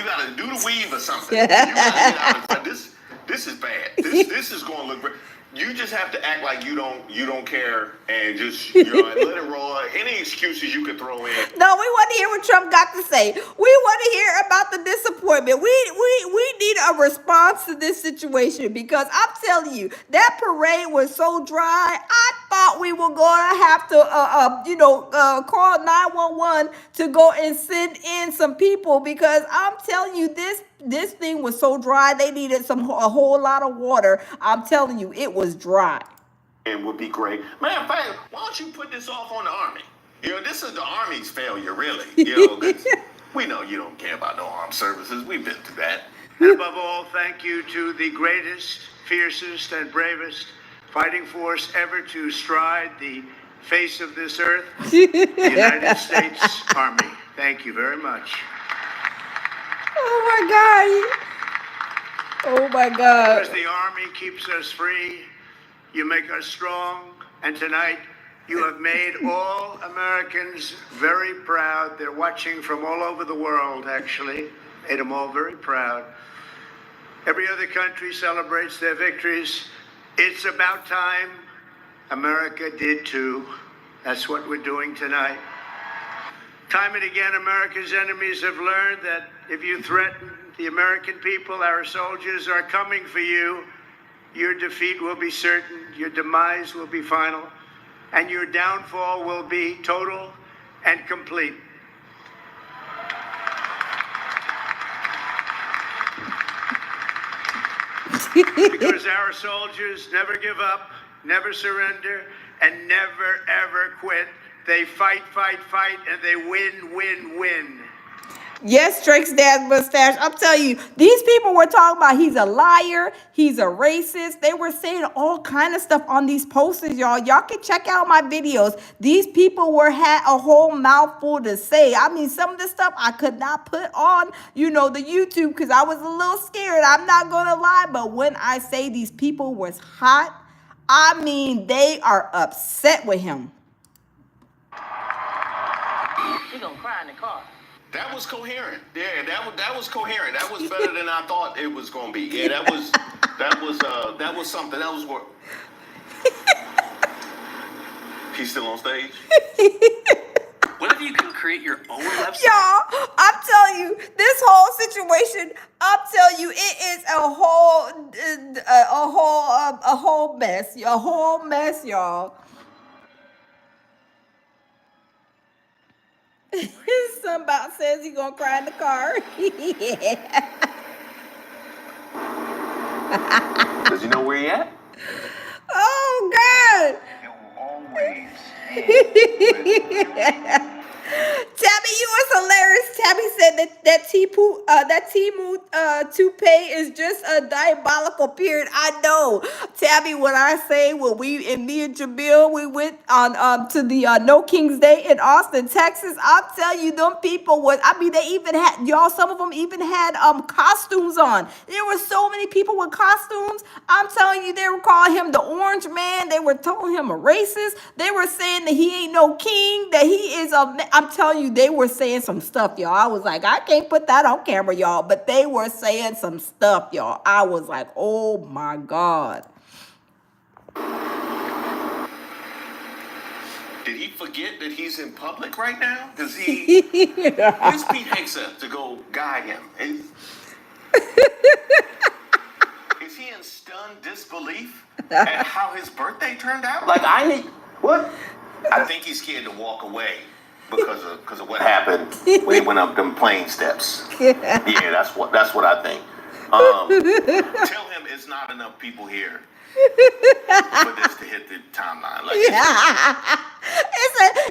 gotta do the weave or something. You gotta get out of this is bad. This is gonna look great. You just have to act like you don't care and just let it roll. Any excuses you could throw in. No, we want to hear what Trump got to say. We want to hear about the disappointment. We need a response to this situation because I'm telling you, that parade was so dry. I thought we were going to have to, call 911 to go and send in some people because I'm telling you, this thing was so dry, they needed a whole lot of water. I'm telling you, it was dry. It would be great. Matter of fact, why don't you put this off on the Army? This is the Army's failure, really. 'Cause we know you don't care about no armed services. We've been through that. And above all, thank you to the greatest, fiercest, and bravest fighting force ever to stride the face of this earth, the United States Army. Thank you very much. Oh my God. Because the Army keeps us free, you make us strong, and tonight you have made all Americans very proud. They're watching from all over the world, actually. Made them all very proud. Every other country celebrates their victories. It's about time America did too. That's what we're doing tonight. Time and again, America's enemies have learned that if you threaten the American people, our soldiers are coming for you. Your defeat will be certain, your demise will be final, and your downfall will be total and complete. Because our soldiers never give up, never surrender, and never, ever quit. They fight, and they win. Yes, Drake's dad's mustache. I'm telling you, these people were talking about he's a liar, he's a racist. They were saying all kind of stuff on these posters, y'all. Y'all can check out my videos. These people had a whole mouthful to say. I mean, some of the stuff I could not put on, the YouTube because I was a little scared. I'm not gonna lie, but when I say these people was hot, I mean they are upset with him. He gonna cry in the car. That was coherent. Yeah, that was coherent. That was better than I thought it was gonna be. Yeah, that was something. That was what. He's still on stage. What if you can create your own website? Y'all, I'm telling you, this whole situation, I'm telling you, it is a whole mess, y'all. Somebody says he gonna cry in the car. Yeah. Does he know where he at? Oh God. It will always. Tabby, you was hilarious. Tabby said that Timu toupee is just a diabolical period. I know, Tabby. When I say me and Jamil, we went on to the No King's Day in Austin, Texas. I'm telling you, them people they even had some of them even had costumes on. There were so many people with costumes. I'm telling you, they were calling him the Orange Man. They were calling him a racist. They were saying that he ain't no king, that he is I'm telling you, they were saying some stuff, y'all. I was like, I can't put that on camera, y'all. But they were saying some stuff, y'all. I was like, oh my God. Did he forget that he's in public right now? Does he? Where's Pete Hegseth to go guide him? Is he in stunned disbelief at how his birthday turned out? Like, I need... What? I think he's scared to walk away because of what happened when he went up them plane steps. Yeah, that's what I think. Tell him it's not enough people here for this to hit the timeline. Like,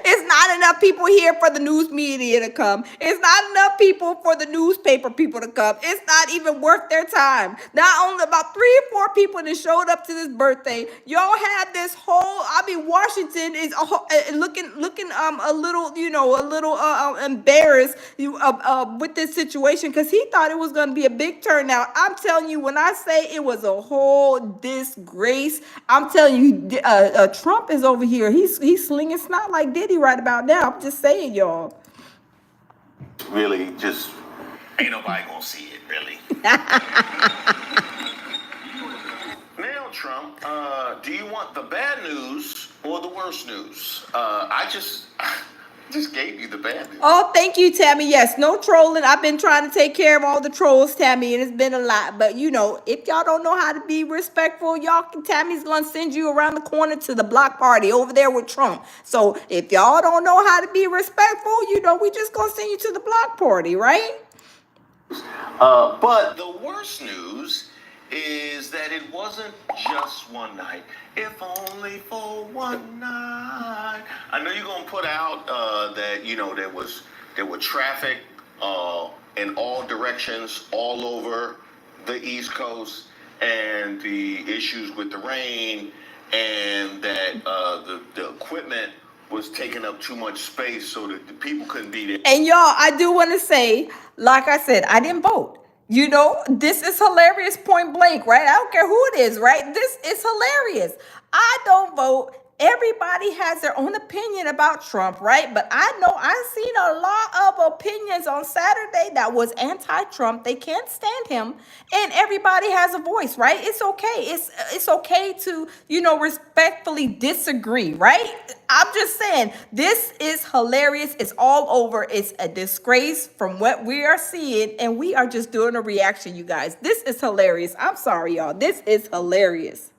it's not enough people here for the news media to come. It's not enough people for the newspaper people to come. It's not even worth their time. Not only about 3 or 4 people that showed up to this birthday. Y'all had this whole. Washington is looking a little embarrassed with this situation because he thought it was going to be a big turnout. I'm telling you, when I say it was a whole disgrace, I'm telling you, Trump is over here. He's slinging snot like Diddy right about now. I'm just saying, y'all. really, just ain't nobody gonna see it, really. Now, Trump, do you want the bad news or the worst news? I just gave you the bad news. Oh, thank you, Tammy. Yes, no trolling. I've been trying to take care of all the trolls, Tammy, and it's been a lot. But, if y'all don't know how to be respectful, Tammy's going to send you around the corner to the block party over there with Trump. So if y'all don't know how to be respectful, we just going to send you to the block party, right? But the worst news is that it wasn't just one night. If only for one night. I know you're gonna put out that there were traffic in all directions all over the East Coast, and the issues with the rain, and that the equipment was taking up too much space so that the people couldn't be there. And y'all, I do want to say, like I said, I didn't vote. This is hilarious, point blank, right? I don't care who it is, right? This is hilarious. I don't vote. Everybody has their own opinion about Trump, right? But I know I've seen a lot of opinions on Saturday that was anti-Trump. They can't stand him. And everybody has a voice, right? It's okay. It's okay to, respectfully disagree, right? I'm just saying, this is hilarious. It's all over. It's a disgrace from what we are seeing. And we are just doing a reaction, you guys. This is hilarious. I'm sorry, y'all. This is hilarious.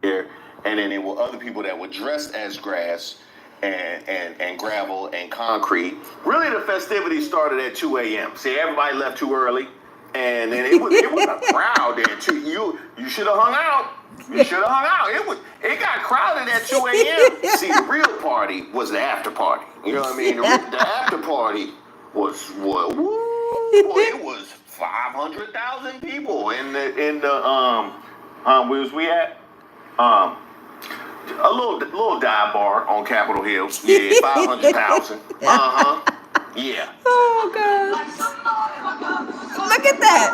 Here. And then there were other people that were dressed as grass and gravel and concrete. Really, the festivities started at 2 a.m. See, everybody left too early. And then it was a crowd there, too. You should have hung out. You should have hung out. It got crowded at 2 a.m. See, the real party was the after party. You know what I mean? The after party was what? Boy, it was 500,000 people in the where was we at? A little dive bar on Capitol Hill. Yeah, 500,000. Yeah. Oh God! Look at that.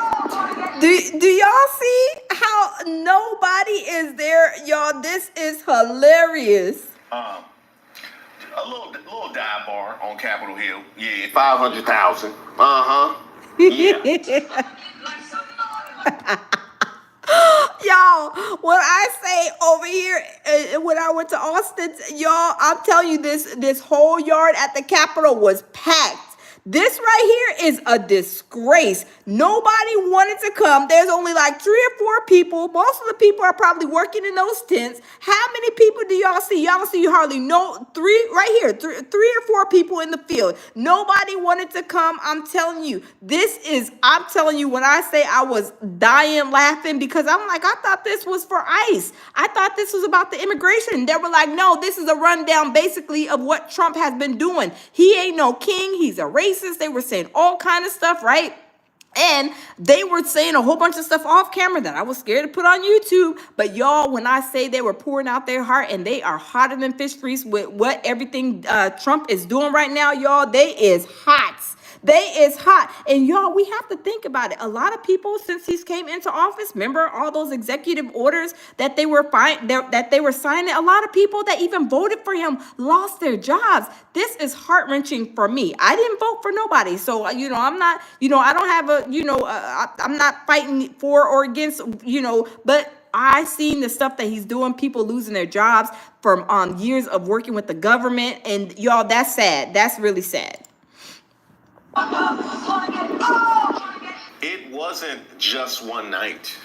Do y'all see how nobody is there, y'all? This is hilarious. A little dive bar on Capitol Hill. Yeah, 500,000. Yeah. Y'all, when I say over here, when I went to Austin, y'all, I'm telling you, this whole yard at the Capitol was packed. This right here is a disgrace. Nobody wanted to come. There's only like 3 or 4 people. Most of the people are probably working in those tents. How many people do y'all see? Y'all see hardly no 3 right here. 3 or 4 people in the field. Nobody wanted to come. I'm telling you, I'm telling you, when I say I was dying laughing, because I'm like, I thought this was for ICE. I thought this was about the immigration. They were like, no, this is a rundown basically of what Trump has been doing. He ain't no king. He's a racist. They were saying all kind of stuff, right? And they were saying a whole bunch of stuff off camera that I was scared to put on YouTube. But y'all, when I say they were pouring out their heart, and they are hotter than fish grease with what everything Trump is doing right now, y'all, they is hot. They is hot. And y'all, we have to think about it. A lot of people, since he's came into office, remember all those executive orders that they were signing? A lot of people that even voted for him lost their jobs. This is heart-wrenching for me. I didn't vote for nobody. So, I'm not, I don't have I'm not fighting for or against, but I seen the stuff that he's doing, people losing their jobs from years of working with the government. And y'all, that's sad. That's really sad. It wasn't just one night.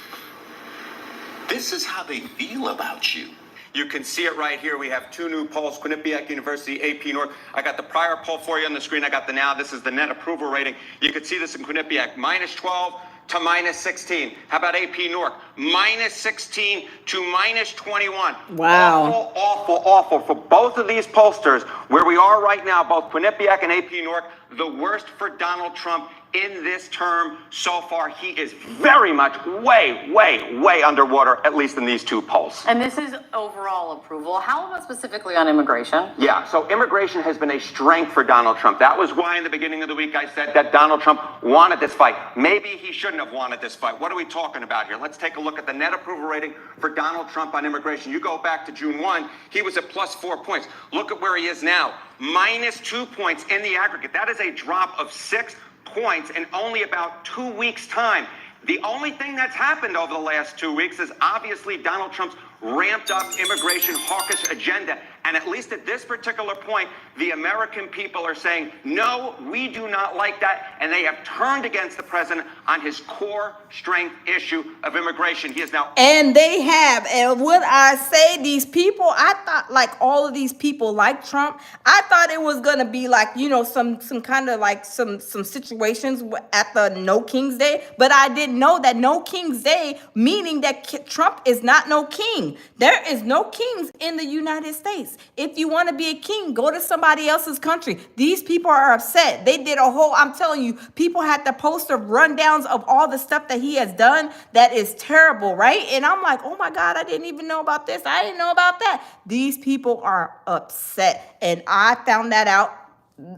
This is how they feel about you. You can see it right here. We have 2 new polls, Quinnipiac University, AP North. I got the prior poll for you on the screen. I got the now. This is the net approval rating. You can see this in Quinnipiac, -12 to -16. How about AP North? -16 to -21. Wow. Awful for both of these pollsters. Where we are right now, both Quinnipiac and AP North, the worst for Donald Trump in this term so far. He is very much way underwater, at least in these 2 polls. And this is overall approval. How about specifically on immigration? Yeah, so immigration has been a strength for Donald Trump. That was why in the beginning of the week I said that Donald Trump wanted this fight. Maybe he shouldn't have wanted this fight. What are we talking about here? Let's take a look at the net approval rating for Donald Trump on immigration. You go back to June 1, he was at +4 points. Look at where he is now, -2 points in the aggregate. That is a drop of 6 points in only about 2 weeks' time. The only thing that's happened over the last 2 weeks is obviously Donald Trump's ramped up immigration hawkish agenda. And at least at this particular point, the American people are saying, no, we do not like that. And they have turned against the president on his core strength issue of immigration. He is now. And they have. And what I say, these people, I thought like all of these people like Trump, I thought it was going to be like, some kind of like some situations at the No King's Day. But I didn't know that No King's Day, meaning that Trump is not no king. There is no kings in the United States. If you want to be a king, go to somebody else's country. These people are upset. They did I'm telling you, people had to post rundowns of all the stuff that he has done that is terrible, right? And I'm like, oh my God, I didn't even know about this. I didn't know about that. These people are upset. And I found that out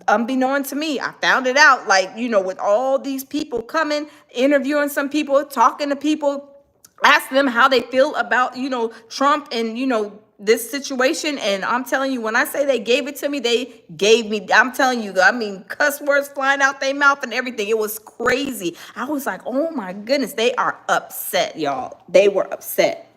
unbeknown to me. I found it out with all these people coming, interviewing some people, talking to people, asking them how they feel about, Trump and, this situation. And I'm telling you, when I say they gave it to me, they gave me, I'm telling you, cuss words flying out their mouth and everything. It was crazy. I was like, oh my goodness, they are upset, y'all. They were upset.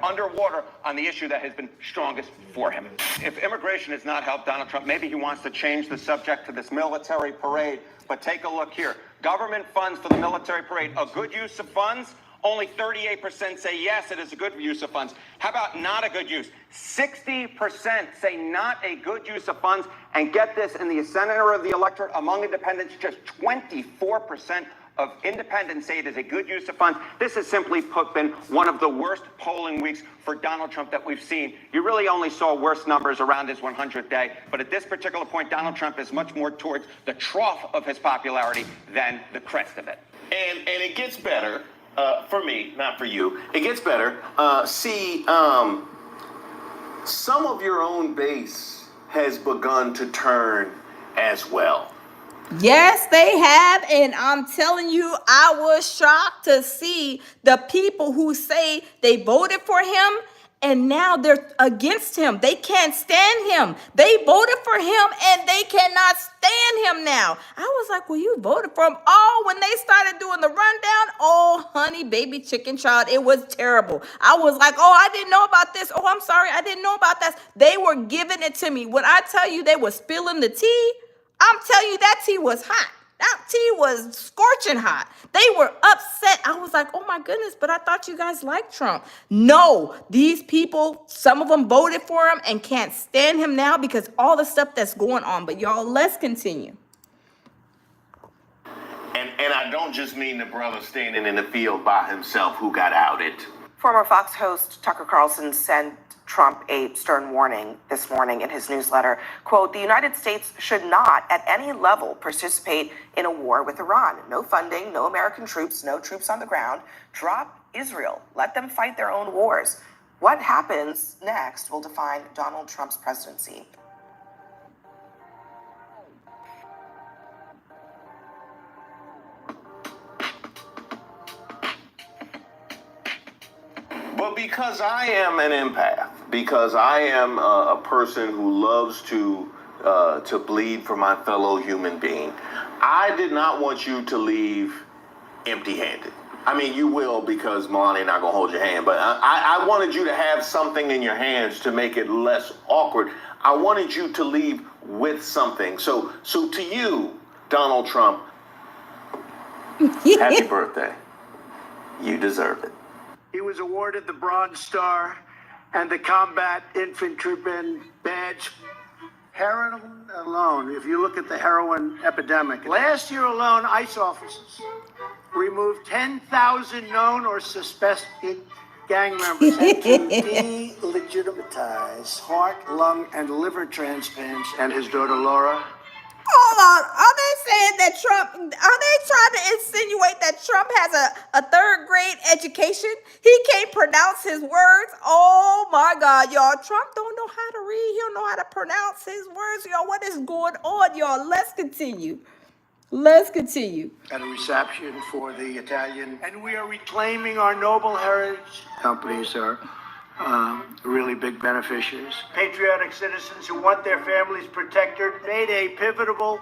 Underwater on the issue that has been strongest for him. If immigration has not helped Donald Trump, maybe he wants to change the subject to this military parade. But take a look here. Government funds for the military parade, a good use of funds? Only 38% say yes, it is a good use of funds. How about not a good use? 60% say not a good use of funds. And get this, in the center of the electorate among independents, just 24% of independents say it is a good use of funds. This has simply put been one of the worst polling weeks for Donald Trump that we've seen. You really only saw worse numbers around his 100th day, but at this particular point, Donald Trump is much more towards the trough of his popularity than the crest of it. And it gets better for me, not for you. It gets better. Some of your own base has begun to turn as well. Yes, they have. And I'm telling you, I was shocked to see the people who say they voted for him and now they're against him. They can't stand him. They voted for him and they cannot stand him now. I was like, well, you voted for him. Oh, when they started doing the rundown, oh, honey, baby chicken child, it was terrible. I was like, oh, I didn't know about this. Oh, I'm sorry, I didn't know about that. They were giving it to me. When I tell you they were spilling the tea, I'm telling you that tea was hot. That tea was scorching hot. They were upset. I was like, oh my goodness, but I thought you guys liked Trump. No, these people, some of them voted for him and can't stand him now because all the stuff that's going on. But y'all, let's continue. And I don't just mean the brother standing in the field by himself who got outed. Former Fox host Tucker Carlson sent Trump a stern warning this morning in his newsletter. Quote, the United States should not at any level participate in a war with Iran. No funding, no American troops, no troops on the ground. Drop Israel. Let them fight their own wars. What happens next will define Donald Trump's presidency. But because I am an empath, because I am a person who loves to bleed for my fellow human being, I did not want you to leave empty-handed. I mean, you will because Melania not gonna hold your hand, but I wanted you to have something in your hands to make it less awkward. I wanted you to leave with something. So to you, Donald Trump, happy birthday. You deserve it. He was awarded the Bronze Star and the Combat Infantryman Badge. Heroin alone, if you look at the heroin epidemic, last year alone, ICE officers removed 10,000 known or suspected gang members and to delegitimize heart, lung, and liver transplants. And his daughter Laura. Hold on. Are they saying that Trump, are they trying to insinuate that Trump has a third grade education? He can't pronounce his words. Oh my God, y'all. Trump don't know how to read. He don't know how to pronounce his words. Y'all, what is going on, y'all? Let's continue. Let's continue. At a reception for the Italian. And we are reclaiming our noble heritage. Companies are really big beneficiaries. Patriotic citizens who want their families protected made a pivotal,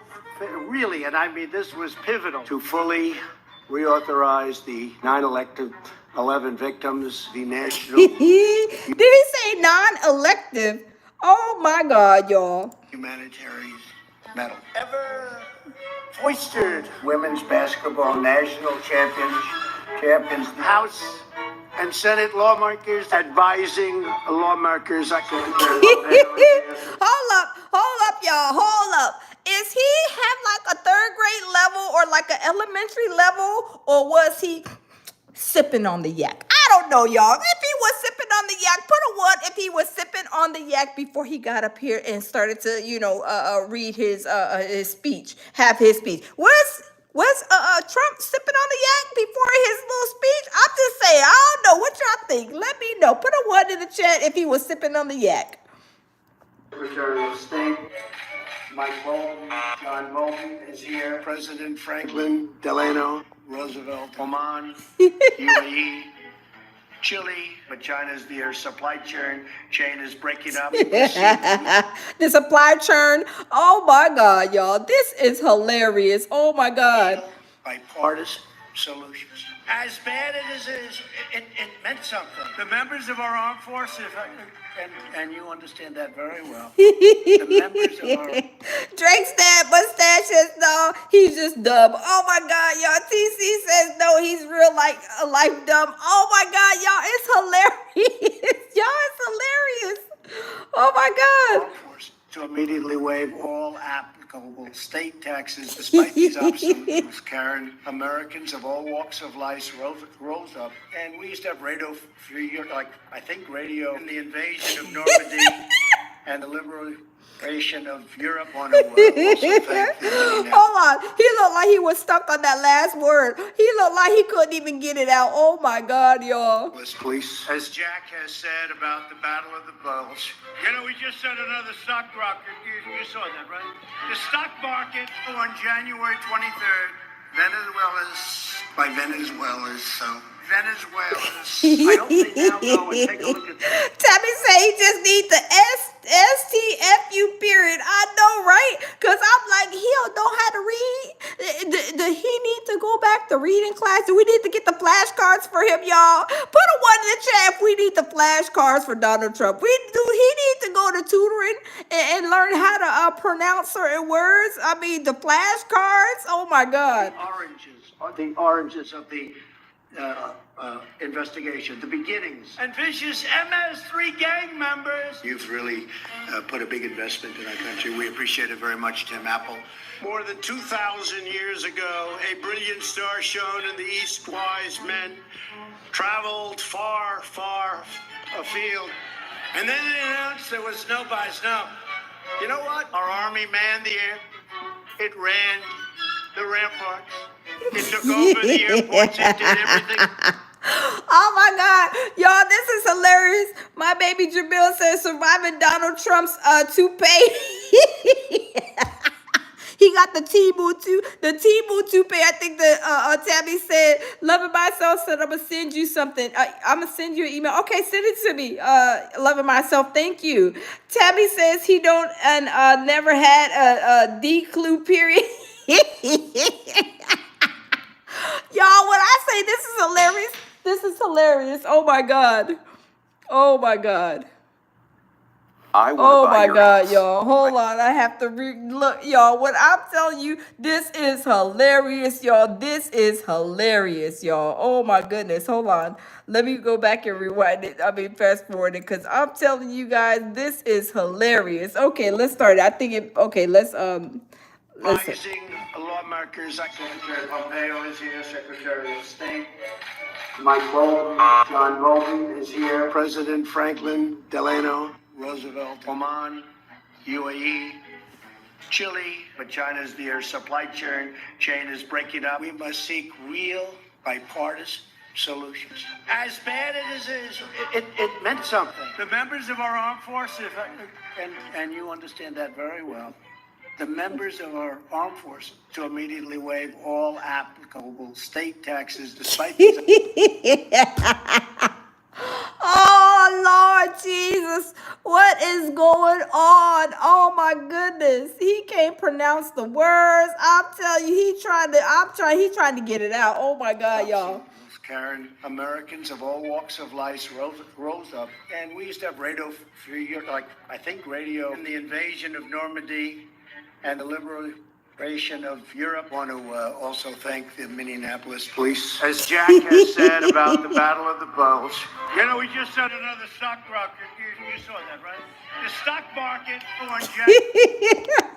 really, and I mean this was pivotal, to fully reauthorize the 9/11 victims, the national... Did he say non-elective? Oh my God, y'all. Humanitarian medal. Ever foistered women's basketball national champions, House and Senate lawmakers advising lawmakers. Hold up, y'all, hold up. Is he have like a third grade level or like an elementary level, or was he sipping on the yak? I don't know, y'all. If he was sipping on the yak, put a one if he was sipping on the yak before he got up here and started to, read his speech, have his speech. Was Trump sipping on the yak before his little speech? I'm just saying, I don't know. What y'all think? Let me know. Put a one in the chat if he was sipping on the yak. Secretary of State Mike Bolton, John Bolton is here. President Franklin Delano Roosevelt, Oman, UAE, Chile, but China's their supply chain is breaking up. The supply chain. Oh my God, y'all. This is hilarious. Oh my God. Bipartisan solutions. As bad as it is, it meant something. The members of our armed forces, and you understand that very well. The members of our... Drake's dad mustaches, no, he's just dumb. Oh my God, y'all. TC says no, he's real like a life dumb. Oh my God, y'all, it's hilarious. Y'all, it's hilarious. Oh my God. To immediately waive all applicable state taxes. Despite these obstacles, Karen, Americans of all walks of life rose up. And we used to have radio for years, like, I think radio in the invasion of Normandy and the liberation of Europe on a also thank the Hold on. He looked like he was stuck on that last word. He looked like he couldn't even get it out. Oh my God, y'all. Police. As Jack has said about the Battle of the Bulge. You know, we just had another stock rocket. You saw that, right? The stock market on January 23rd. Venezuelans. I hope they now go and take a look at that. Tabby say he just needs the STFU period. I know, right? Because I'm like, he don't know how to read. He need to go back to reading class. Do we need to get the flashcards for him, y'all? Put a one in the chat if we need the flashcards for Donald Trump. He need to go to tutoring and learn how to pronounce certain words. I mean, the flashcards. Oh my God. The oranges of the investigation, the beginnings. And vicious MS3 gang members. You've really put a big investment in our country. We appreciate it very much, Tim Apple. More than 2,000 years ago, a brilliant star shone in the east. Wise men traveled far, far afield. And then they announced there was snow by snow. You know what? Our army manned the air. It ran the ramparts. It took over the airports. It did everything. Oh my God, y'all, this is hilarious. My baby Jamil says surviving Donald Trump's toupee. He got the Temu toupee. I think the Tabby said, loving myself, said I'm gonna send you something. I'm gonna send you an email. Okay, send it to me. Loving myself, thank you. Tabby says he don't and never had a D-clue period. Y'all, when I say this is hilarious, this is hilarious. Oh my God. Oh my God. Oh my God, y'all. Hold on. I have to look, y'all. What I'm telling you, this is hilarious, y'all. This is hilarious, y'all. Oh my goodness. Hold on. Let me go back and rewind it. I mean, fast forward it, because I'm telling you guys, this is hilarious. Okay, let's start. I think it, okay, let's Rising lawmakers, Secretary Pompeo is here, Secretary of State. Mike Bolton, John Bolton is here. President Franklin Delano Roosevelt, Oman, UAE, Chile, but China's their supply chain is breaking up. We must seek real bipartisan solutions. As bad as it is, it meant something. The members of our armed forces, and you understand that very well, the members of our armed forces to immediately waive all applicable state taxes despite these. Oh, Lord Jesus. What is going on? Oh, my goodness. He can't pronounce the words. I'm telling you, he's trying to get it out. Oh, my God, y'all. Karen, Americans of all walks of life rose up. And we used to have radio for years, like, I think radio in the invasion of Normandy and the liberation of Europe. I want to also thank the Minneapolis police. As Jack has said about the Battle of the Bulge. You know, we just had another stock rocket. You saw that, right? The stock market on January.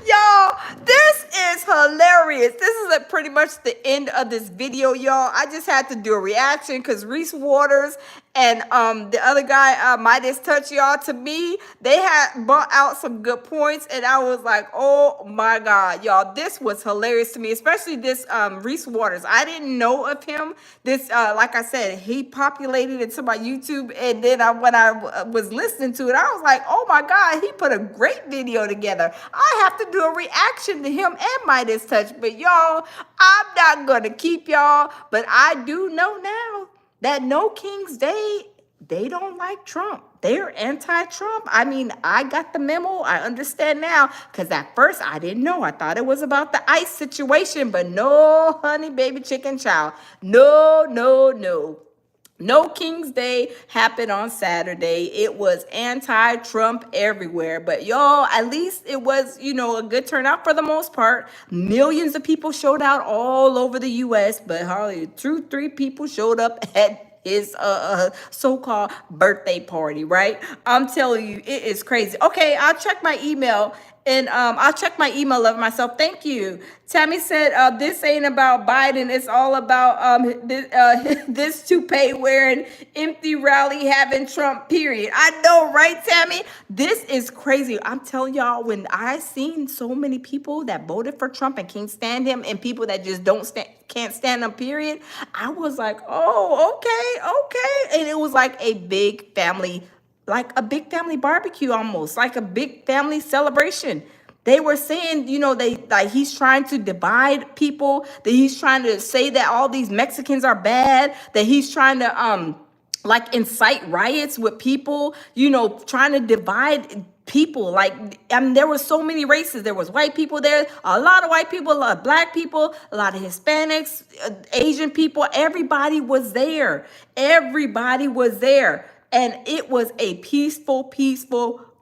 Y'all, this is hilarious. This is pretty much the end of this video, y'all. I just had to do a reaction because Reese Waters and the other guy, Midas Touch, y'all, to me, they had brought out some good points, and I was like, oh my God, y'all, this was hilarious to me, especially this Reese Waters. I didn't know of him. This, like I said, he populated into my YouTube, and then when I was listening to it, I was like, oh my God, he put a great video together. I have to do a reaction to him and Midas Touch, but y'all, I'm not gonna keep y'all, but I do know now that No King's Day, they don't like Trump. They're anti-Trump. I mean, I got the memo. I understand now, because at first I didn't know. I thought it was about the ICE situation, but no, honey, baby, chicken chow. No, no, no. No King's Day happened on Saturday. It was anti-Trump everywhere. But y'all, at least it was, you know, a good turnout for the most part. Millions of people showed out all over the U.S., but hardly 2-3 people showed up at his so-called birthday party, right? I'm telling you, it is crazy. Okay, I'll check my email And I'll check my email of myself. Thank you. Tammy said, this ain't about Biden. It's all about this toupee wearing, empty rally having Trump, period. I know, right, Tammy? This is crazy. I'm telling y'all, when I seen so many people that voted for Trump and can't stand him and people that just can't stand him, period, I was like, oh, okay. And it was like a big family barbecue, almost like a big family celebration. They were saying, he's trying to divide people, that he's trying to say that all these Mexicans are bad, that he's trying to incite riots with people, trying to divide people. There were so many races. There was white people there, a lot of white people, a lot of black people, a lot of Hispanics, Asian people. Everybody was there. And it was a peaceful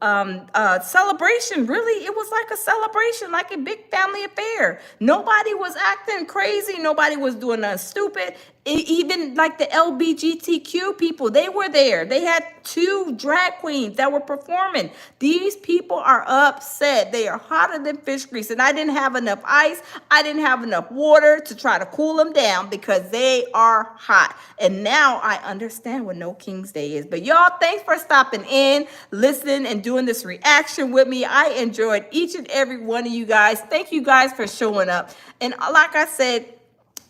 celebration. Really, it was like a celebration, like a big family affair. Nobody was acting crazy. Nobody was doing nothing stupid. Even like the LGBTQ people, they were there. They had 2 drag queens that were performing. These people are upset. They are hotter than fish grease. And I didn't have enough ice. I didn't have enough water to try to cool them down because they are hot. And now I understand what No King's Day is. But y'all, thanks for stopping in, listening, and doing this reaction with me. I enjoyed each and every one of you guys. Thank you guys for showing up. And like I said,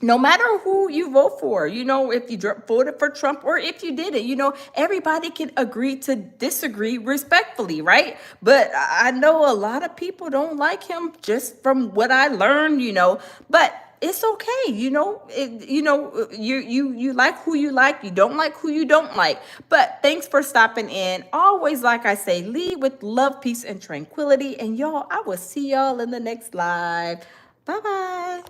no matter who you vote for, if you voted for Trump or if you didn't, everybody can agree to disagree respectfully, right? But I know a lot of people don't like him, just from what I learned, but it's okay. You like who you like, you don't like who you don't like. But thanks for stopping in. Always, like I say, lead with love, peace, and tranquility. And y'all, I will see y'all in the next live. Bye-bye.